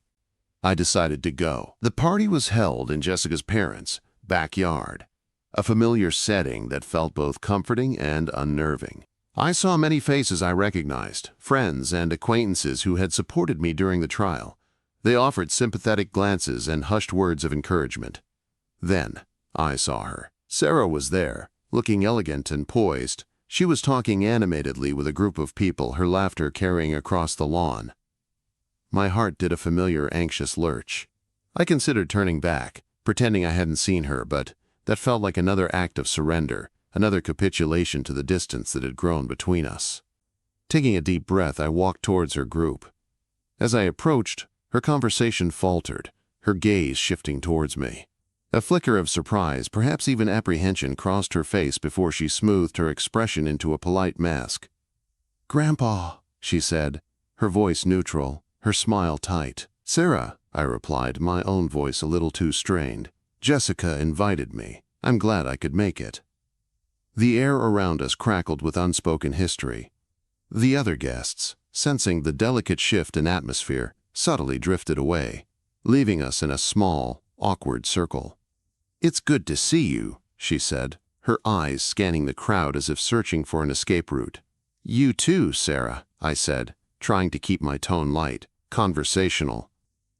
[SPEAKER 2] I decided to go. The party was held in Jessica's parents' backyard, a familiar setting that felt both comforting and unnerving. I saw many faces I recognized, friends and acquaintances who had supported me during the trial. They offered sympathetic glances and hushed words of encouragement. Then I saw her. Sarah was there, looking elegant and poised. She was talking animatedly with a group of people, her laughter carrying across the lawn. My heart did a familiar, anxious lurch. I considered turning back, pretending I hadn't seen her, but that felt like another act of surrender, another capitulation to the distance that had grown between us. Taking a deep breath, I walked towards her group. As I approached, her conversation faltered, her gaze shifting towards me. A flicker of surprise, perhaps even apprehension, crossed her face before she smoothed her expression into a polite mask. "Grandpa," she said, her voice neutral, her smile tight. "Sarah," I replied, my own voice a little too strained. "Jessica invited me. I'm glad I could make it." The air around us crackled with unspoken history. The other guests, sensing the delicate shift in atmosphere, subtly drifted away, leaving us in a small, awkward circle. "It's good to see you," she said, her eyes scanning the crowd as if searching for an escape route. "You too, Sarah," I said, trying to keep my tone light, conversational.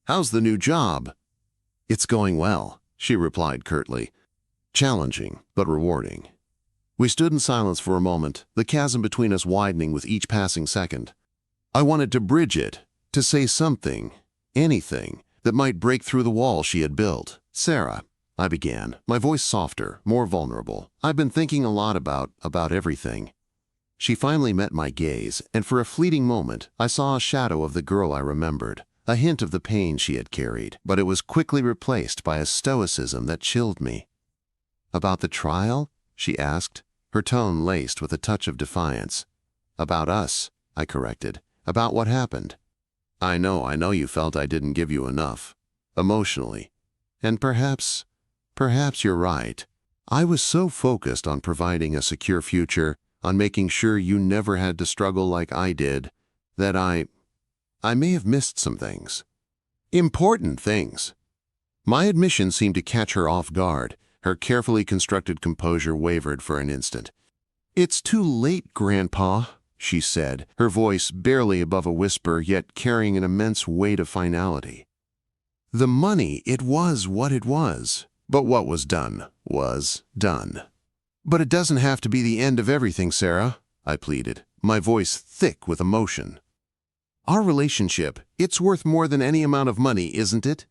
[SPEAKER 2] "How's the new job?" "It's going well," she replied curtly. "Challenging, but rewarding." We stood in silence for a moment, the chasm between us widening with each passing second. I wanted to bridge it, to say something, anything, that might break through the wall she had built. "Sarah," I began, my voice softer, more vulnerable. "I've been thinking a lot about everything." She finally met my gaze, and for a fleeting moment, I saw a shadow of the girl I remembered, a hint of the pain she had carried, but it was quickly replaced by a stoicism that chilled me. "About the trial?" she asked, her tone laced with a touch of defiance. "About us," I corrected. "About what happened. I know you felt I didn't give you enough, emotionally. And perhaps you're right." I was so focused on providing a secure future, on making sure you never had to struggle like I did, that I may have missed some things. Important things. My admission seemed to catch her off guard. Her carefully constructed composure wavered for an instant. "It's too late, Grandpa," she said, her voice barely above a whisper, yet carrying an immense weight of finality. The money, it was what it was. But what was done was done. "But it doesn't have to be the end of everything, Sarah," I pleaded, my voice thick with emotion. "Our relationship, it's worth more than any amount of money, isn't it?"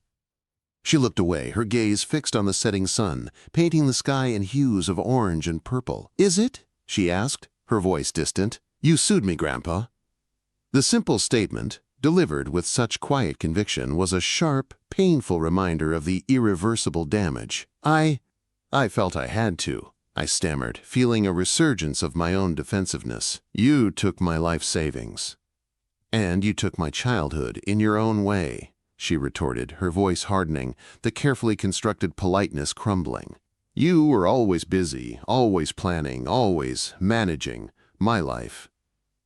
[SPEAKER 2] She looked away, her gaze fixed on the setting sun, painting the sky in hues of orange and purple. "Is it?" she asked, her voice distant. "You sued me, Grandpa." The simple statement, delivered with such quiet conviction, was a sharp, painful reminder of the irreversible damage. I felt I had to," I stammered, feeling a resurgence of my own defensiveness. "You took my life savings. And you took my childhood in your own way," she retorted, her voice hardening, the carefully constructed politeness crumbling. "You were always busy, always planning, always managing my life.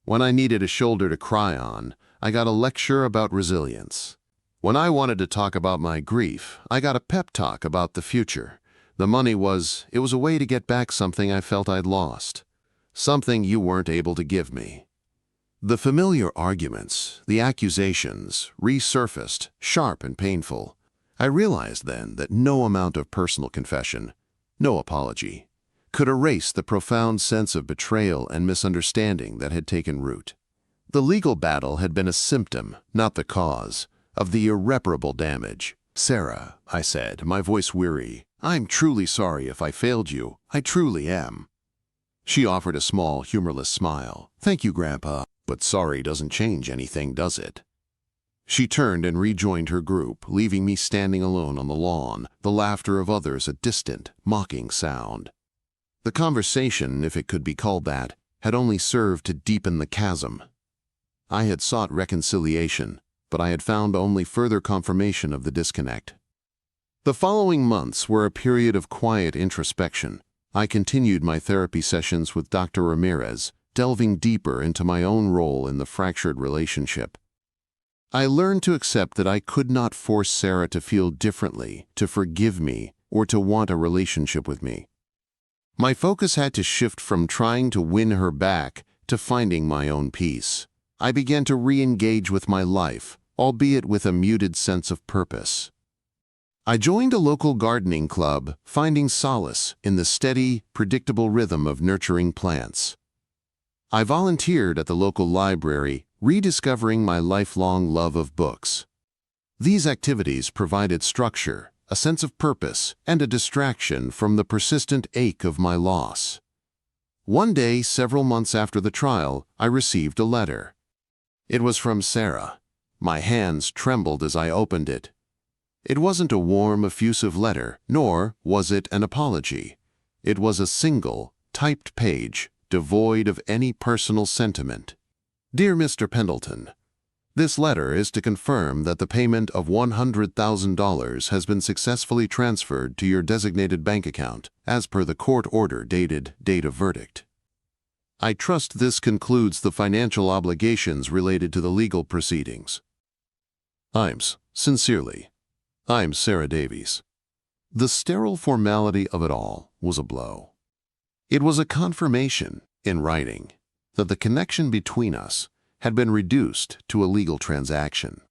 [SPEAKER 2] When I needed a shoulder to cry on, I got a lecture about resilience. When I wanted to talk about my grief, I got a pep talk about the future. The money it was a way to get back something I felt I'd lost, something you weren't able to give me." The familiar arguments, the accusations, resurfaced, sharp and painful. I realized then that no amount of personal confession, no apology, could erase the profound sense of betrayal and misunderstanding that had taken root. The legal battle had been a symptom, not the cause, of the irreparable damage. "Sarah," I said, my voice weary, "I'm truly sorry if I failed you. I truly am." She offered a small, humorless smile. "Thank you, Grandpa, but sorry doesn't change anything, does it?" She turned and rejoined her group, leaving me standing alone on the lawn, the laughter of others a distant, mocking sound. The conversation, if it could be called that, had only served to deepen the chasm. I had sought reconciliation, but I had found only further confirmation of the disconnect. The following months were a period of quiet introspection. I continued my therapy sessions with Dr. Ramirez, delving deeper into my own role in the fractured relationship. I learned to accept that I could not force Sarah to feel differently, to forgive me, or to want a relationship with me. My focus had to shift from trying to win her back to finding my own peace. I began to re-engage with my life, albeit with a muted sense of purpose. I joined a local gardening club, finding solace in the steady, predictable rhythm of nurturing plants. I volunteered at the local library, rediscovering my lifelong love of books. These activities provided structure, a sense of purpose, and a distraction from the persistent ache of my loss. One day, several months after the trial, I received a letter. It was from Sarah. My hands trembled as I opened it. It wasn't a warm, effusive letter, nor was it an apology. It was a single, typed page, devoid of any personal sentiment. "Dear Mr. Pendleton, this letter is to confirm that the payment of $100,000 has been successfully transferred to your designated bank account, as per the court order dated date of verdict. I trust this concludes the financial obligations related to the legal proceedings. Sincerely, I'm Sarah Davies." The sterile formality of it all was a blow. It was a confirmation, in writing, that the connection between us had been reduced to a legal transaction.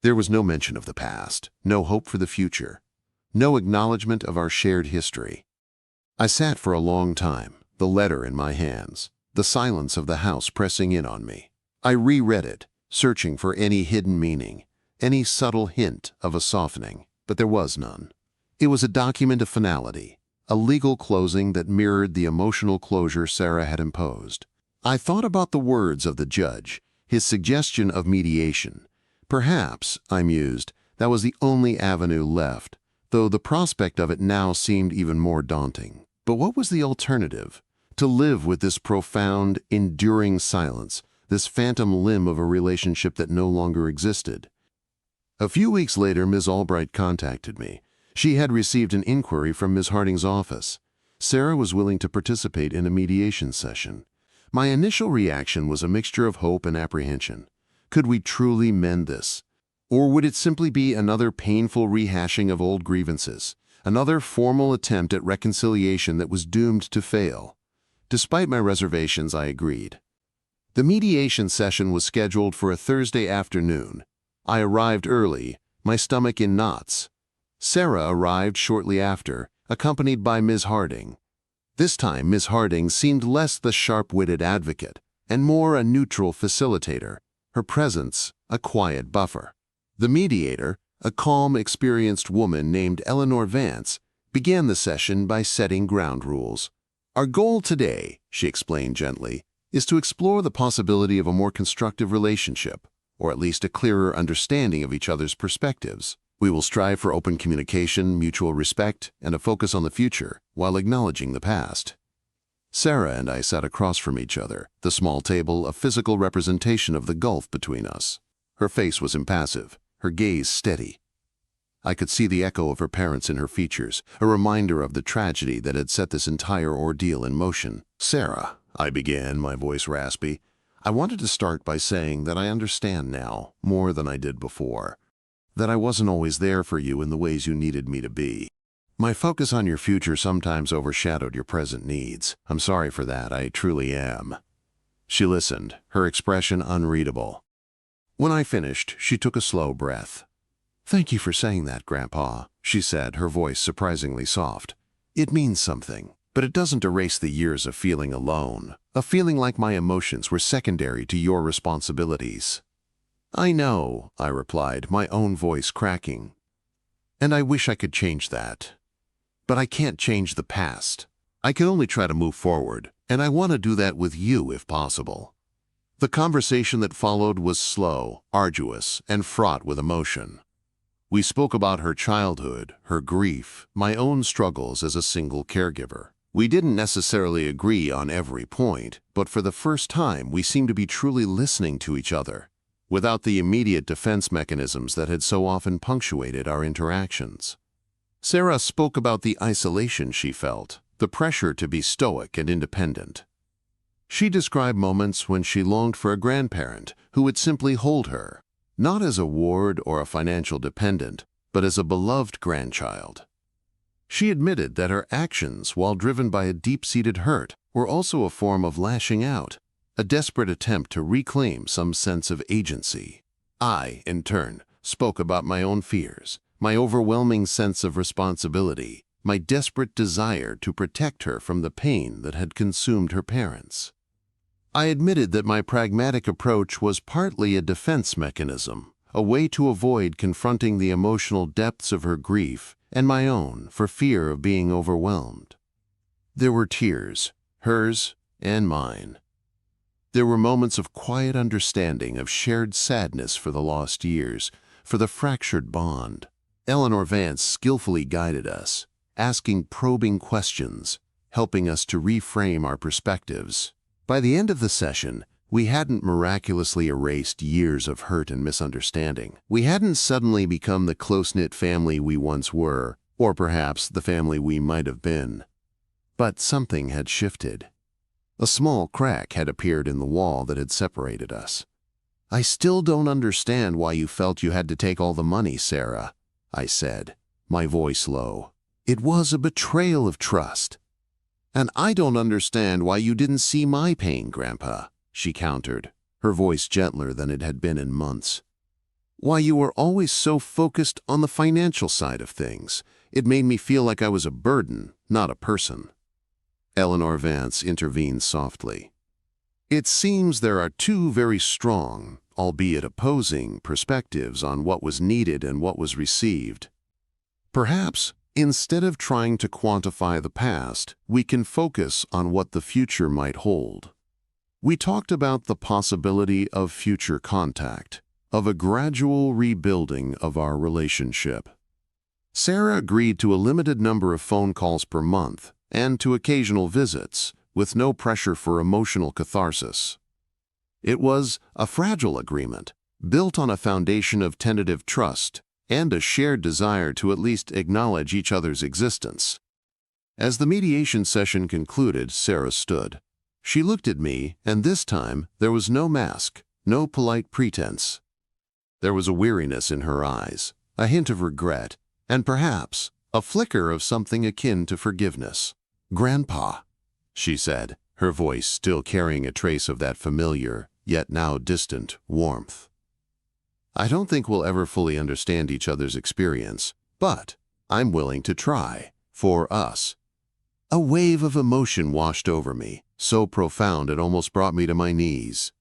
[SPEAKER 2] There was no mention of the past, no hope for the future, no acknowledgement of our shared history. I sat for a long time, the letter in my hands, the silence of the house pressing in on me. I reread it, searching for any hidden meaning, any subtle hint of a softening, but there was none. It was a document of finality, a legal closing that mirrored the emotional closure Sarah had imposed. I thought about the words of the judge, his suggestion of mediation. Perhaps, I mused, that was the only avenue left, though the prospect of it now seemed even more daunting. But what was the alternative? To live with this profound, enduring silence, this phantom limb of a relationship that no longer existed. A few weeks later, Ms. Albright contacted me. She had received an inquiry from Ms. Harding's office. Sarah was willing to participate in a mediation session. My initial reaction was a mixture of hope and apprehension. Could we truly mend this? Or would it simply be another painful rehashing of old grievances, another formal attempt at reconciliation that was doomed to fail? Despite my reservations, I agreed. The mediation session was scheduled for a Thursday afternoon. I arrived early, my stomach in knots. Sarah arrived shortly after, accompanied by Ms. Harding. This time, Ms. Harding seemed less the sharp-witted advocate and more a neutral facilitator, her presence a quiet buffer. The mediator, a calm, experienced woman named Eleanor Vance, began the session by setting ground rules. "Our goal today," she explained gently, "is to explore the possibility of a more constructive relationship, or at least a clearer understanding of each other's perspectives. We will strive for open communication, mutual respect, and a focus on the future, while acknowledging the past." Sarah and I sat across from each other, the small table a physical representation of the gulf between us. Her face was impassive, her gaze steady. I could see the echo of her parents in her features, a reminder of the tragedy that had set this entire ordeal in motion. "Sarah," I began, my voice raspy, "I wanted to start by saying that I understand now, more than I did before, that I wasn't always there for you in the ways you needed me to be. My focus on your future sometimes overshadowed your present needs. I'm sorry for that, I truly am." She listened, her expression unreadable. When I finished, she took a slow breath. "Thank you for saying that, Grandpa," she said, her voice surprisingly soft. "It means something, but it doesn't erase the years of feeling alone, of feeling like my emotions were secondary to your responsibilities." "I know," I replied, my own voice cracking. "And I wish I could change that. But I can't change the past. I can only try to move forward, and I want to do that with you if possible." The conversation that followed was slow, arduous, and fraught with emotion. We spoke about her childhood, her grief, my own struggles as a single caregiver. We didn't necessarily agree on every point, but for the first time we seemed to be truly listening to each other, without the immediate defense mechanisms that had so often punctuated our interactions. Sarah spoke about the isolation she felt, the pressure to be stoic and independent. She described moments when she longed for a grandparent who would simply hold her, not as a ward or a financial dependent, but as a beloved grandchild. She admitted that her actions, while driven by a deep-seated hurt, were also a form of lashing out, a desperate attempt to reclaim some sense of agency. I, in turn, spoke about my own fears, my overwhelming sense of responsibility, my desperate desire to protect her from the pain that had consumed her parents. I admitted that my pragmatic approach was partly a defense mechanism, a way to avoid confronting the emotional depths of her grief and my own for fear of being overwhelmed. There were tears, hers and mine. There were moments of quiet understanding, of shared sadness for the lost years, for the fractured bond. Eleanor Vance skillfully guided us, asking probing questions, helping us to reframe our perspectives. By the end of the session, we hadn't miraculously erased years of hurt and misunderstanding. We hadn't suddenly become the close-knit family we once were, or perhaps the family we might have been. But something had shifted. A small crack had appeared in the wall that had separated us. "I still don't understand why you felt you had to take all the money, Sarah," I said, my voice low. "It was a betrayal of trust." "And I don't understand why you didn't see my pain, Grandpa," she countered, her voice gentler than it had been in months. "Why you were always so focused on the financial side of things. It made me feel like I was a burden, not a person." Eleanor Vance intervened softly. "It seems there are two very strong, albeit opposing, perspectives on what was needed and what was received. Perhaps, instead of trying to quantify the past, we can focus on what the future might hold." We talked about the possibility of future contact, of a gradual rebuilding of our relationship. Sarah agreed to a limited number of phone calls per month and to occasional visits, with no pressure for emotional catharsis. It was a fragile agreement, built on a foundation of tentative trust and a shared desire to at least acknowledge each other's existence. As the mediation session concluded, Sarah stood. She looked at me, and this time there was no mask, no polite pretense. There was a weariness in her eyes, a hint of regret, and perhaps a flicker of something akin to forgiveness. "Grandpa," she said, her voice still carrying a trace of that familiar, yet now distant, warmth. "I don't think we'll ever fully understand each other's experience, but I'm willing to try, for us." A wave of emotion washed over me, so profound it almost brought me to my knees.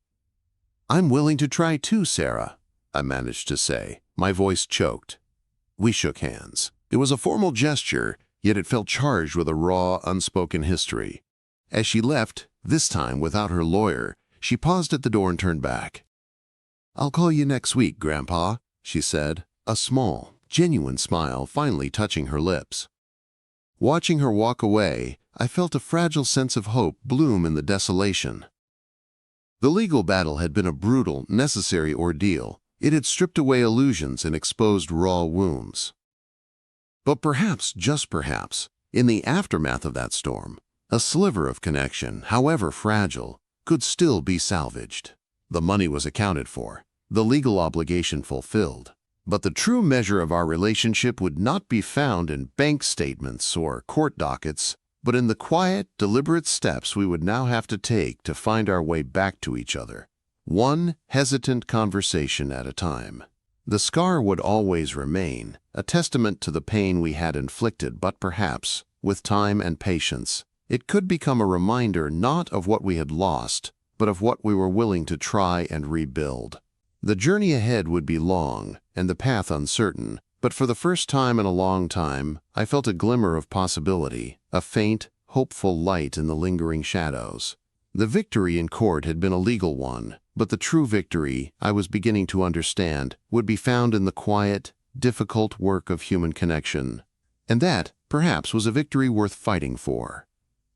[SPEAKER 2] "I'm willing to try too, Sarah," I managed to say, my voice choked. We shook hands. It was a formal gesture, yet it felt charged with a raw, unspoken history. As she left, this time without her lawyer, she paused at the door and turned back. "I'll call you next week, Grandpa," she said, a small, genuine smile finally touching her lips. Watching her walk away, I felt a fragile sense of hope bloom in the desolation. The legal battle had been a brutal, necessary ordeal. It had stripped away illusions and exposed raw wounds. But perhaps, just perhaps, in the aftermath of that storm, a sliver of connection, however fragile, could still be salvaged. The money was accounted for, the legal obligation fulfilled. But the true measure of our relationship would not be found in bank statements or court dockets, but in the quiet, deliberate steps we would now have to take to find our way back to each other, one hesitant conversation at a time. The scar would always remain, a testament to the pain we had inflicted, but perhaps, with time and patience, it could become a reminder not of what we had lost, but of what we were willing to try and rebuild. The journey ahead would be long, and the path uncertain, but for the first time in a long time, I felt a glimmer of possibility, a faint, hopeful light in the lingering shadows. The victory in court had been a legal one, but the true victory, I was beginning to understand, would be found in the quiet, difficult work of human connection. And that, perhaps, was a victory worth fighting for.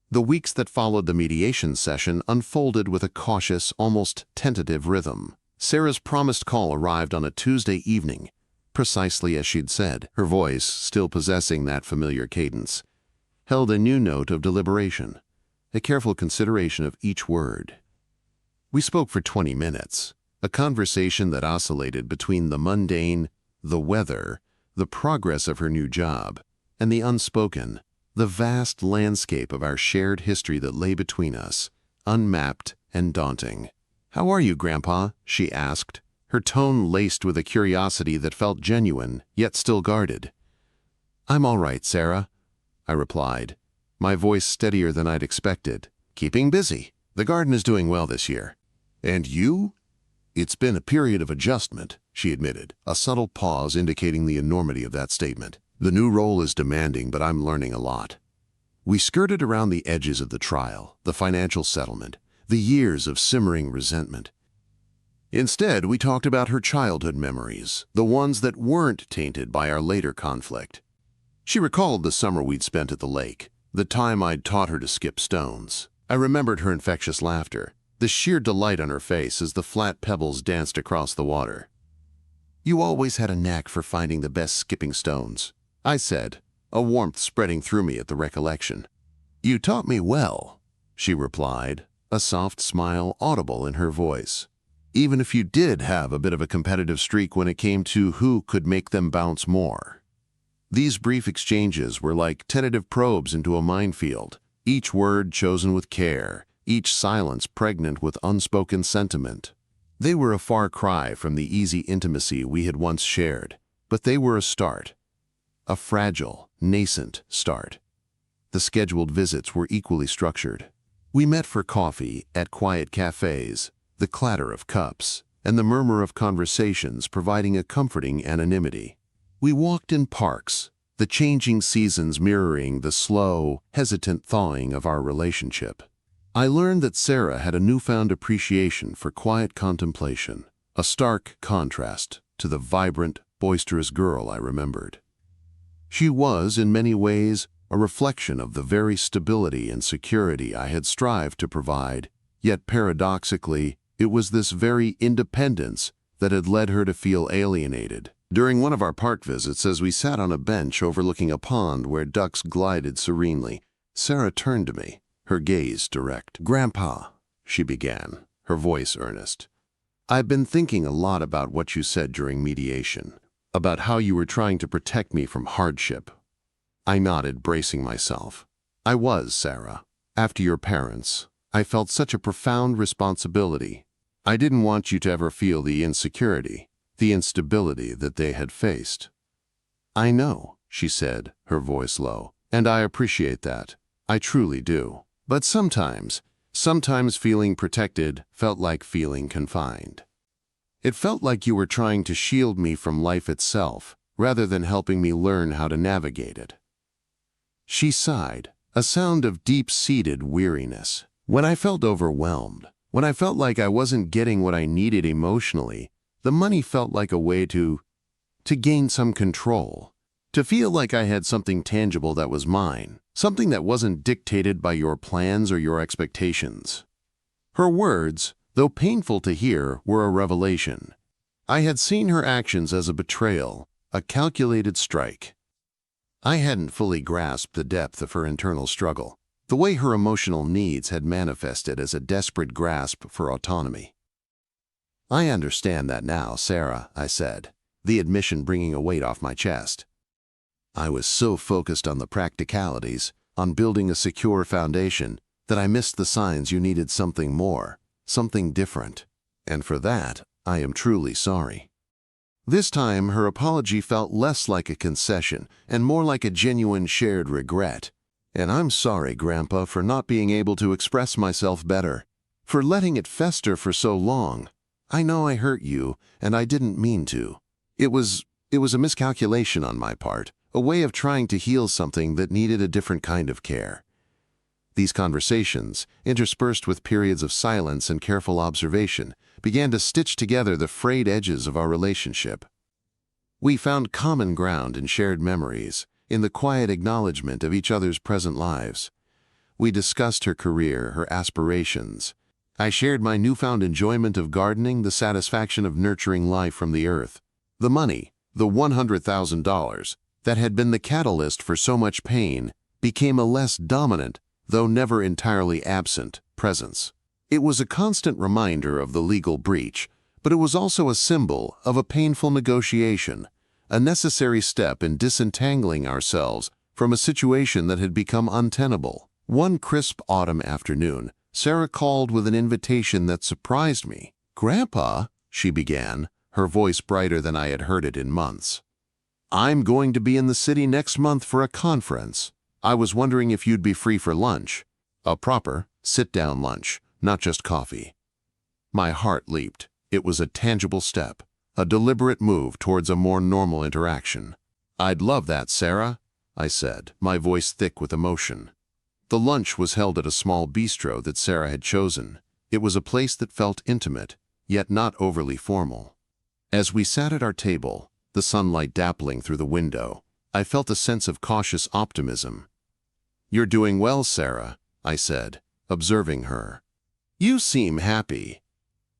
[SPEAKER 2] The weeks that followed the mediation session unfolded with a cautious, almost tentative rhythm. Sarah's promised call arrived on a Tuesday evening, precisely as she'd said. Her voice, still possessing that familiar cadence, held a new note of deliberation, a careful consideration of each word. We spoke for 20 minutes, a conversation that oscillated between the mundane, the weather, the progress of her new job, and the unspoken, the vast landscape of our shared history that lay between us, unmapped and daunting. "How are you, Grandpa?" she asked, her tone laced with a curiosity that felt genuine, yet still guarded. "I'm all right, Sarah," I replied, my voice steadier than I'd expected. "Keeping busy. The garden is doing well this year." "And you?" "It's been a period of adjustment," she admitted, a subtle pause indicating the enormity of that statement. "The new role is demanding, but I'm learning a lot." We skirted around the edges of the trial, the financial settlement, the years of simmering resentment. Instead, we talked about her childhood memories, the ones that weren't tainted by our later conflict. She recalled the summer we'd spent at the lake, the time I'd taught her to skip stones. I remembered her infectious laughter, the sheer delight on her face as the flat pebbles danced across the water. "You always had a knack for finding the best skipping stones," I said, a warmth spreading through me at the recollection. "You taught me well," she replied, a soft smile audible in her voice. "Even if you did have a bit of a competitive streak when it came to who could make them bounce more." These brief exchanges were like tentative probes into a minefield, each word chosen with care, each silence pregnant with unspoken sentiment. They were a far cry from the easy intimacy we had once shared, but they were a start, a fragile, nascent start. The scheduled visits were equally structured. We met for coffee at quiet cafes, the clatter of cups, and the murmur of conversations providing a comforting anonymity. We walked in parks, the changing seasons mirroring the slow, hesitant thawing of our relationship. I learned that Sarah had a newfound appreciation for quiet contemplation, a stark contrast to the vibrant, boisterous girl I remembered. She was, in many ways, a reflection of the very stability and security I had strived to provide, yet paradoxically, it was this very independence that had led her to feel alienated. During one of our park visits, as we sat on a bench overlooking a pond where ducks glided serenely, Sarah turned to me, her gaze direct. "Grandpa," she began, her voice earnest, "I've been thinking a lot about what you said during mediation, about how you were trying to protect me from hardship." I nodded, bracing myself. "I was, Sarah. After your parents, I felt such a profound responsibility. I didn't want you to ever feel the insecurity, the instability that they had faced." "I know," she said, her voice low, "and I appreciate that. I truly do. But sometimes feeling protected felt like feeling confined. It felt like you were trying to shield me from life itself, rather than helping me learn how to navigate it." She sighed, a sound of deep-seated weariness. "When I felt overwhelmed, when I felt like I wasn't getting what I needed emotionally, the money felt like a way to gain some control, to feel like I had something tangible that was mine, something that wasn't dictated by your plans or your expectations." Her words, though painful to hear, were a revelation. I had seen her actions as a betrayal, a calculated strike. I hadn't fully grasped the depth of her internal struggle, the way her emotional needs had manifested as a desperate grasp for autonomy. "I understand that now, Sarah," I said, the admission bringing a weight off my chest. "I was so focused on the practicalities, on building a secure foundation, that I missed the signs you needed something more, something different. And for that, I am truly sorry." This time, her apology felt less like a concession and more like a genuine shared regret. "And I'm sorry, Grandpa, for not being able to express myself better, for letting it fester for so long. I know I hurt you, and I didn't mean to. It was a miscalculation on my part, a way of trying to heal something that needed a different kind of care." These conversations, interspersed with periods of silence and careful observation, began to stitch together the frayed edges of our relationship. We found common ground in shared memories, in the quiet acknowledgement of each other's present lives. We discussed her career, her aspirations. I shared my newfound enjoyment of gardening, the satisfaction of nurturing life from the earth. The money, the $100,000, that had been the catalyst for so much pain, became a less dominant, though never entirely absent, presence. It was a constant reminder of the legal breach, but it was also a symbol of a painful negotiation, a necessary step in disentangling ourselves from a situation that had become untenable. One crisp autumn afternoon, Sarah called with an invitation that surprised me. "Grandpa," she began, her voice brighter than I had heard it in months, "I'm going to be in the city next month for a conference. I was wondering if you'd be free for lunch. A proper, sit-down lunch, not just coffee." My heart leaped. It was a tangible step, a deliberate move towards a more normal interaction. "I'd love that, Sarah," I said, my voice thick with emotion. The lunch was held at a small bistro that Sarah had chosen. It was a place that felt intimate, yet not overly formal. As we sat at our table, the sunlight dappling through the window, I felt a sense of cautious optimism. "You're doing well, Sarah," I said, observing her. "You seem happy."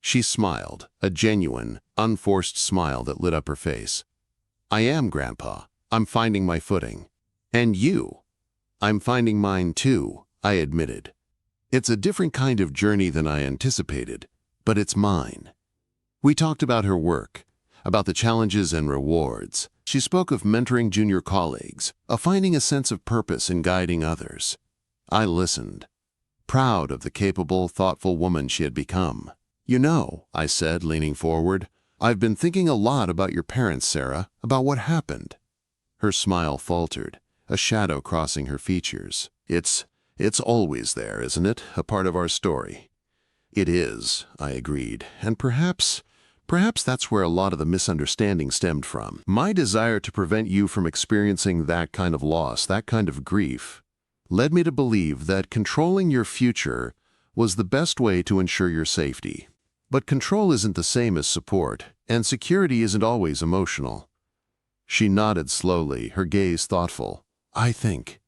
[SPEAKER 2] She smiled, a genuine, unforced smile that lit up her face. "I am, Grandpa. I'm finding my footing." "And you?" "I'm finding mine too," I admitted. "It's a different kind of journey than I anticipated, but it's mine." We talked about her work, about the challenges and rewards. She spoke of mentoring junior colleagues, of finding a sense of purpose in guiding others. I listened, proud of the capable, thoughtful woman she had become. "You know," I said, leaning forward, "I've been thinking a lot about your parents, Sarah, about what happened." Her smile faltered, a shadow crossing her features. It's always there, isn't it? A part of our story." "It is," I agreed, "and perhaps that's where a lot of the misunderstanding stemmed from. My desire to prevent you from experiencing that kind of loss, that kind of grief, led me to believe that controlling your future was the best way to ensure your safety. But control isn't the same as support, and security isn't always emotional." She nodded slowly, her gaze thoughtful. I think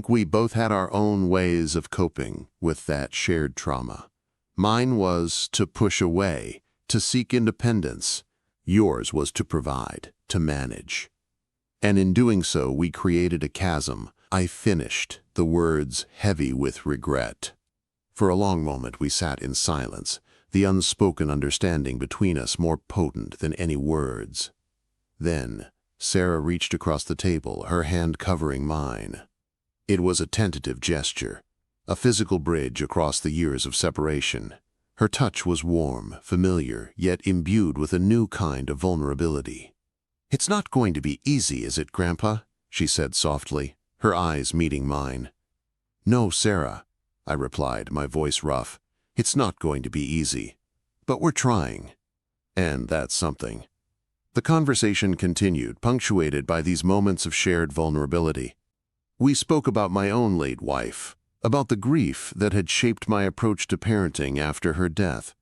[SPEAKER 2] we both had our own ways of coping with that shared trauma. Mine was to push away, to seek independence. Yours was to provide, to manage. And in doing so, we created a chasm. I finished the words heavy with regret. For a long moment we sat in silence, the unspoken understanding between us more potent than any words. Then, Sarah reached across the table, her hand covering mine. It was a tentative gesture, a physical bridge across the years of separation. Her touch was warm, familiar, yet imbued with a new kind of vulnerability. "It's not going to be easy, is it, Grandpa?" she said softly, her eyes meeting mine. "No, Sarah," I replied, my voice rough. "It's not going to be easy. But we're trying. And that's something." The conversation continued, punctuated by these moments of shared vulnerability. We spoke about my own late wife, about the grief that had shaped my approach to parenting after her death.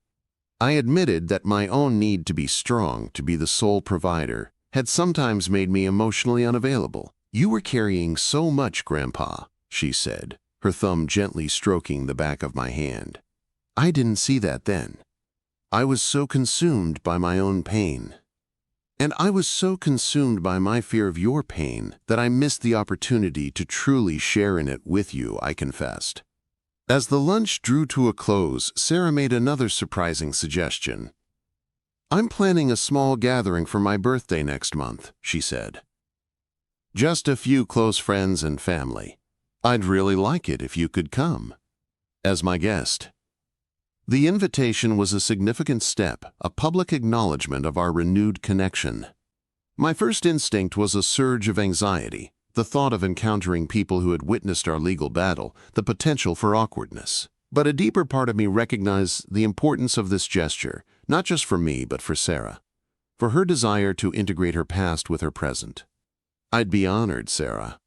[SPEAKER 2] I admitted that my own need to be strong, to be the sole provider, had sometimes made me emotionally unavailable. "You were carrying so much, Grandpa," she said, her thumb gently stroking the back of my hand. "I didn't see that then. I was so consumed by my own pain. And I was so consumed by my fear of your pain that I missed the opportunity to truly share in it with you," I confessed. As the lunch drew to a close, Sarah made another surprising suggestion. "I'm planning a small gathering for my birthday next month," she said. "Just a few close friends and family. I'd really like it if you could come as my guest." The invitation was a significant step, a public acknowledgement of our renewed connection. My first instinct was a surge of anxiety, the thought of encountering people who had witnessed our legal battle, the potential for awkwardness. But a deeper part of me recognized the importance of this gesture, not just for me, but for Sarah, for her desire to integrate her past with her present. "I'd be honored, Sarah,"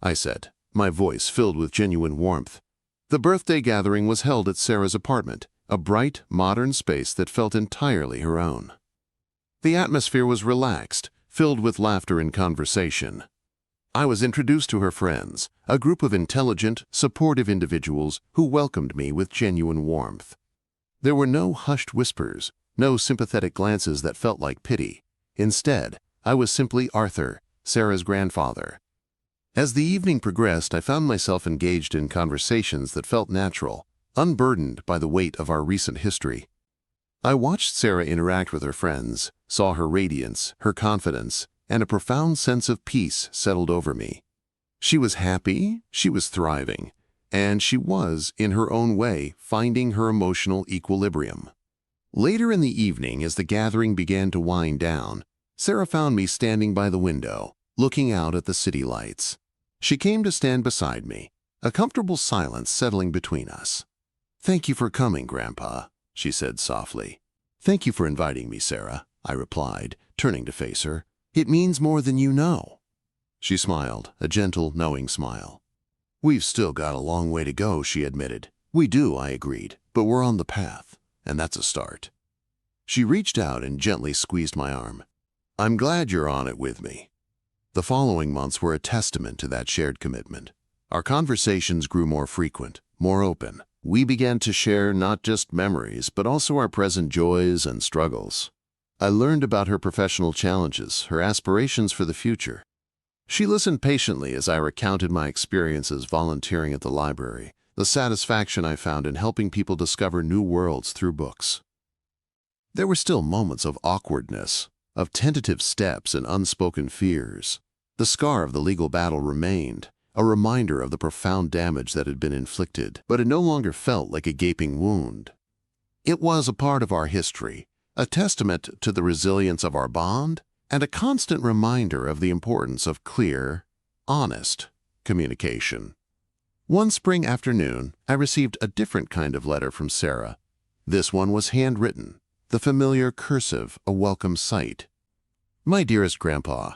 [SPEAKER 2] I said, my voice filled with genuine warmth. The birthday gathering was held at Sarah's apartment, a bright, modern space that felt entirely her own. The atmosphere was relaxed, filled with laughter and conversation. I was introduced to her friends, a group of intelligent, supportive individuals who welcomed me with genuine warmth. There were no hushed whispers, no sympathetic glances that felt like pity. Instead, I was simply Arthur, Sarah's grandfather. As the evening progressed, I found myself engaged in conversations that felt natural, unburdened by the weight of our recent history. I watched Sarah interact with her friends, saw her radiance, her confidence, and a profound sense of peace settled over me. She was happy, she was thriving, and she was, in her own way, finding her emotional equilibrium. Later in the evening, as the gathering began to wind down, Sarah found me standing by the window, looking out at the city lights. She came to stand beside me, a comfortable silence settling between us. "Thank you for coming, Grandpa," she said softly. "Thank you for inviting me, Sarah," I replied, turning to face her. "It means more than you know." She smiled, a gentle, knowing smile. "We've still got a long way to go," she admitted. "We do," I agreed, "but we're on the path, and that's a start." She reached out and gently squeezed my arm. "I'm glad you're on it with me." The following months were a testament to that shared commitment. Our conversations grew more frequent, more open. We began to share not just memories, but also our present joys and struggles. I learned about her professional challenges, her aspirations for the future. She listened patiently as I recounted my experiences volunteering at the library, the satisfaction I found in helping people discover new worlds through books. There were still moments of awkwardness, of tentative steps and unspoken fears. The scar of the legal battle remained, a reminder of the profound damage that had been inflicted, but it no longer felt like a gaping wound. It was a part of our history, a testament to the resilience of our bond, and a constant reminder of the importance of clear, honest communication. One spring afternoon, I received a different kind of letter from Sarah. This one was handwritten, the familiar cursive a welcome sight. "My dearest Grandpa,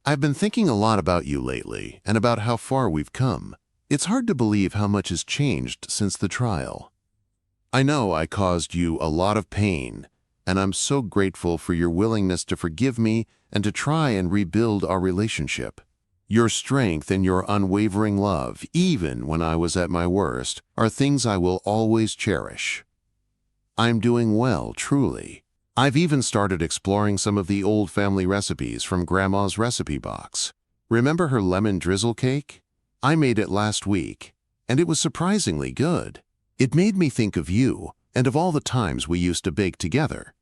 [SPEAKER 2] I've been thinking a lot about you lately and about how far we've come. It's hard to believe how much has changed since the trial. I know I caused you a lot of pain, and I'm so grateful for your willingness to forgive me and to try and rebuild our relationship. Your strength and your unwavering love, even when I was at my worst, are things I will always cherish. I'm doing well, truly. I've even started exploring some of the old family recipes from Grandma's recipe box. Remember her lemon drizzle cake? I made it last week, and it was surprisingly good. It made me think of you and of all the times we used to bake together.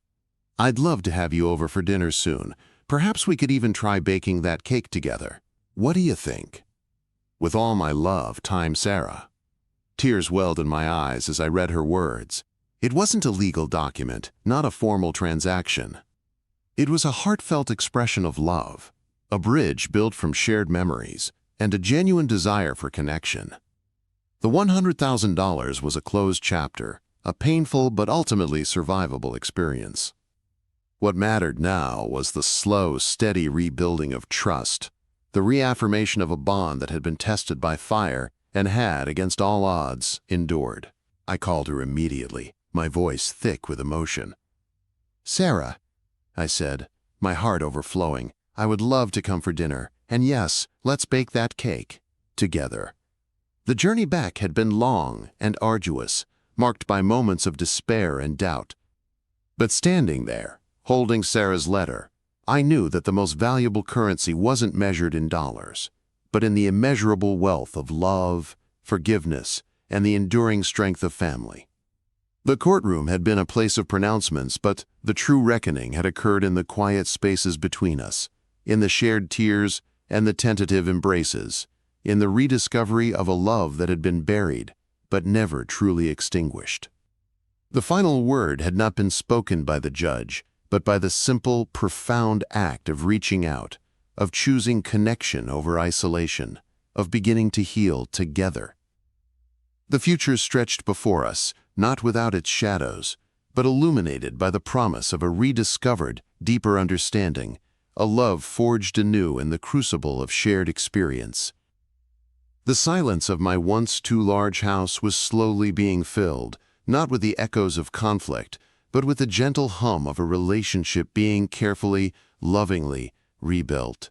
[SPEAKER 2] I'd love to have you over for dinner soon. Perhaps we could even try baking that cake together. What do you think? With all my love, Time Sarah. Tears welled in my eyes as I read her words. It wasn't a legal document, not a formal transaction. It was a heartfelt expression of love, a bridge built from shared memories, and a genuine desire for connection. The $100,000 was a closed chapter, a painful but ultimately survivable experience. What mattered now was the slow, steady rebuilding of trust, the reaffirmation of a bond that had been tested by fire and had, against all odds, endured. I called her immediately, my voice thick with emotion. "Sarah," I said, my heart overflowing, "I would love to come for dinner, and yes, let's bake that cake together." The journey back had been long and arduous, marked by moments of despair and doubt. But standing there, holding Sarah's letter, I knew that the most valuable currency wasn't measured in dollars, but in the immeasurable wealth of love, forgiveness, and the enduring strength of family. The courtroom had been a place of pronouncements, but the true reckoning had occurred in the quiet spaces between us, in the shared tears and the tentative embraces, in the rediscovery of a love that had been buried but never truly extinguished. The final word had not been spoken by the judge, but by the simple, profound act of reaching out, of choosing connection over isolation, of beginning to heal together. The future stretched before us, not without its shadows, but illuminated by the promise of a rediscovered, deeper understanding, a love forged anew in the crucible of shared experience. The silence of my once too large house was slowly being filled, not with the echoes of conflict, but with the gentle hum of a relationship being carefully, lovingly rebuilt.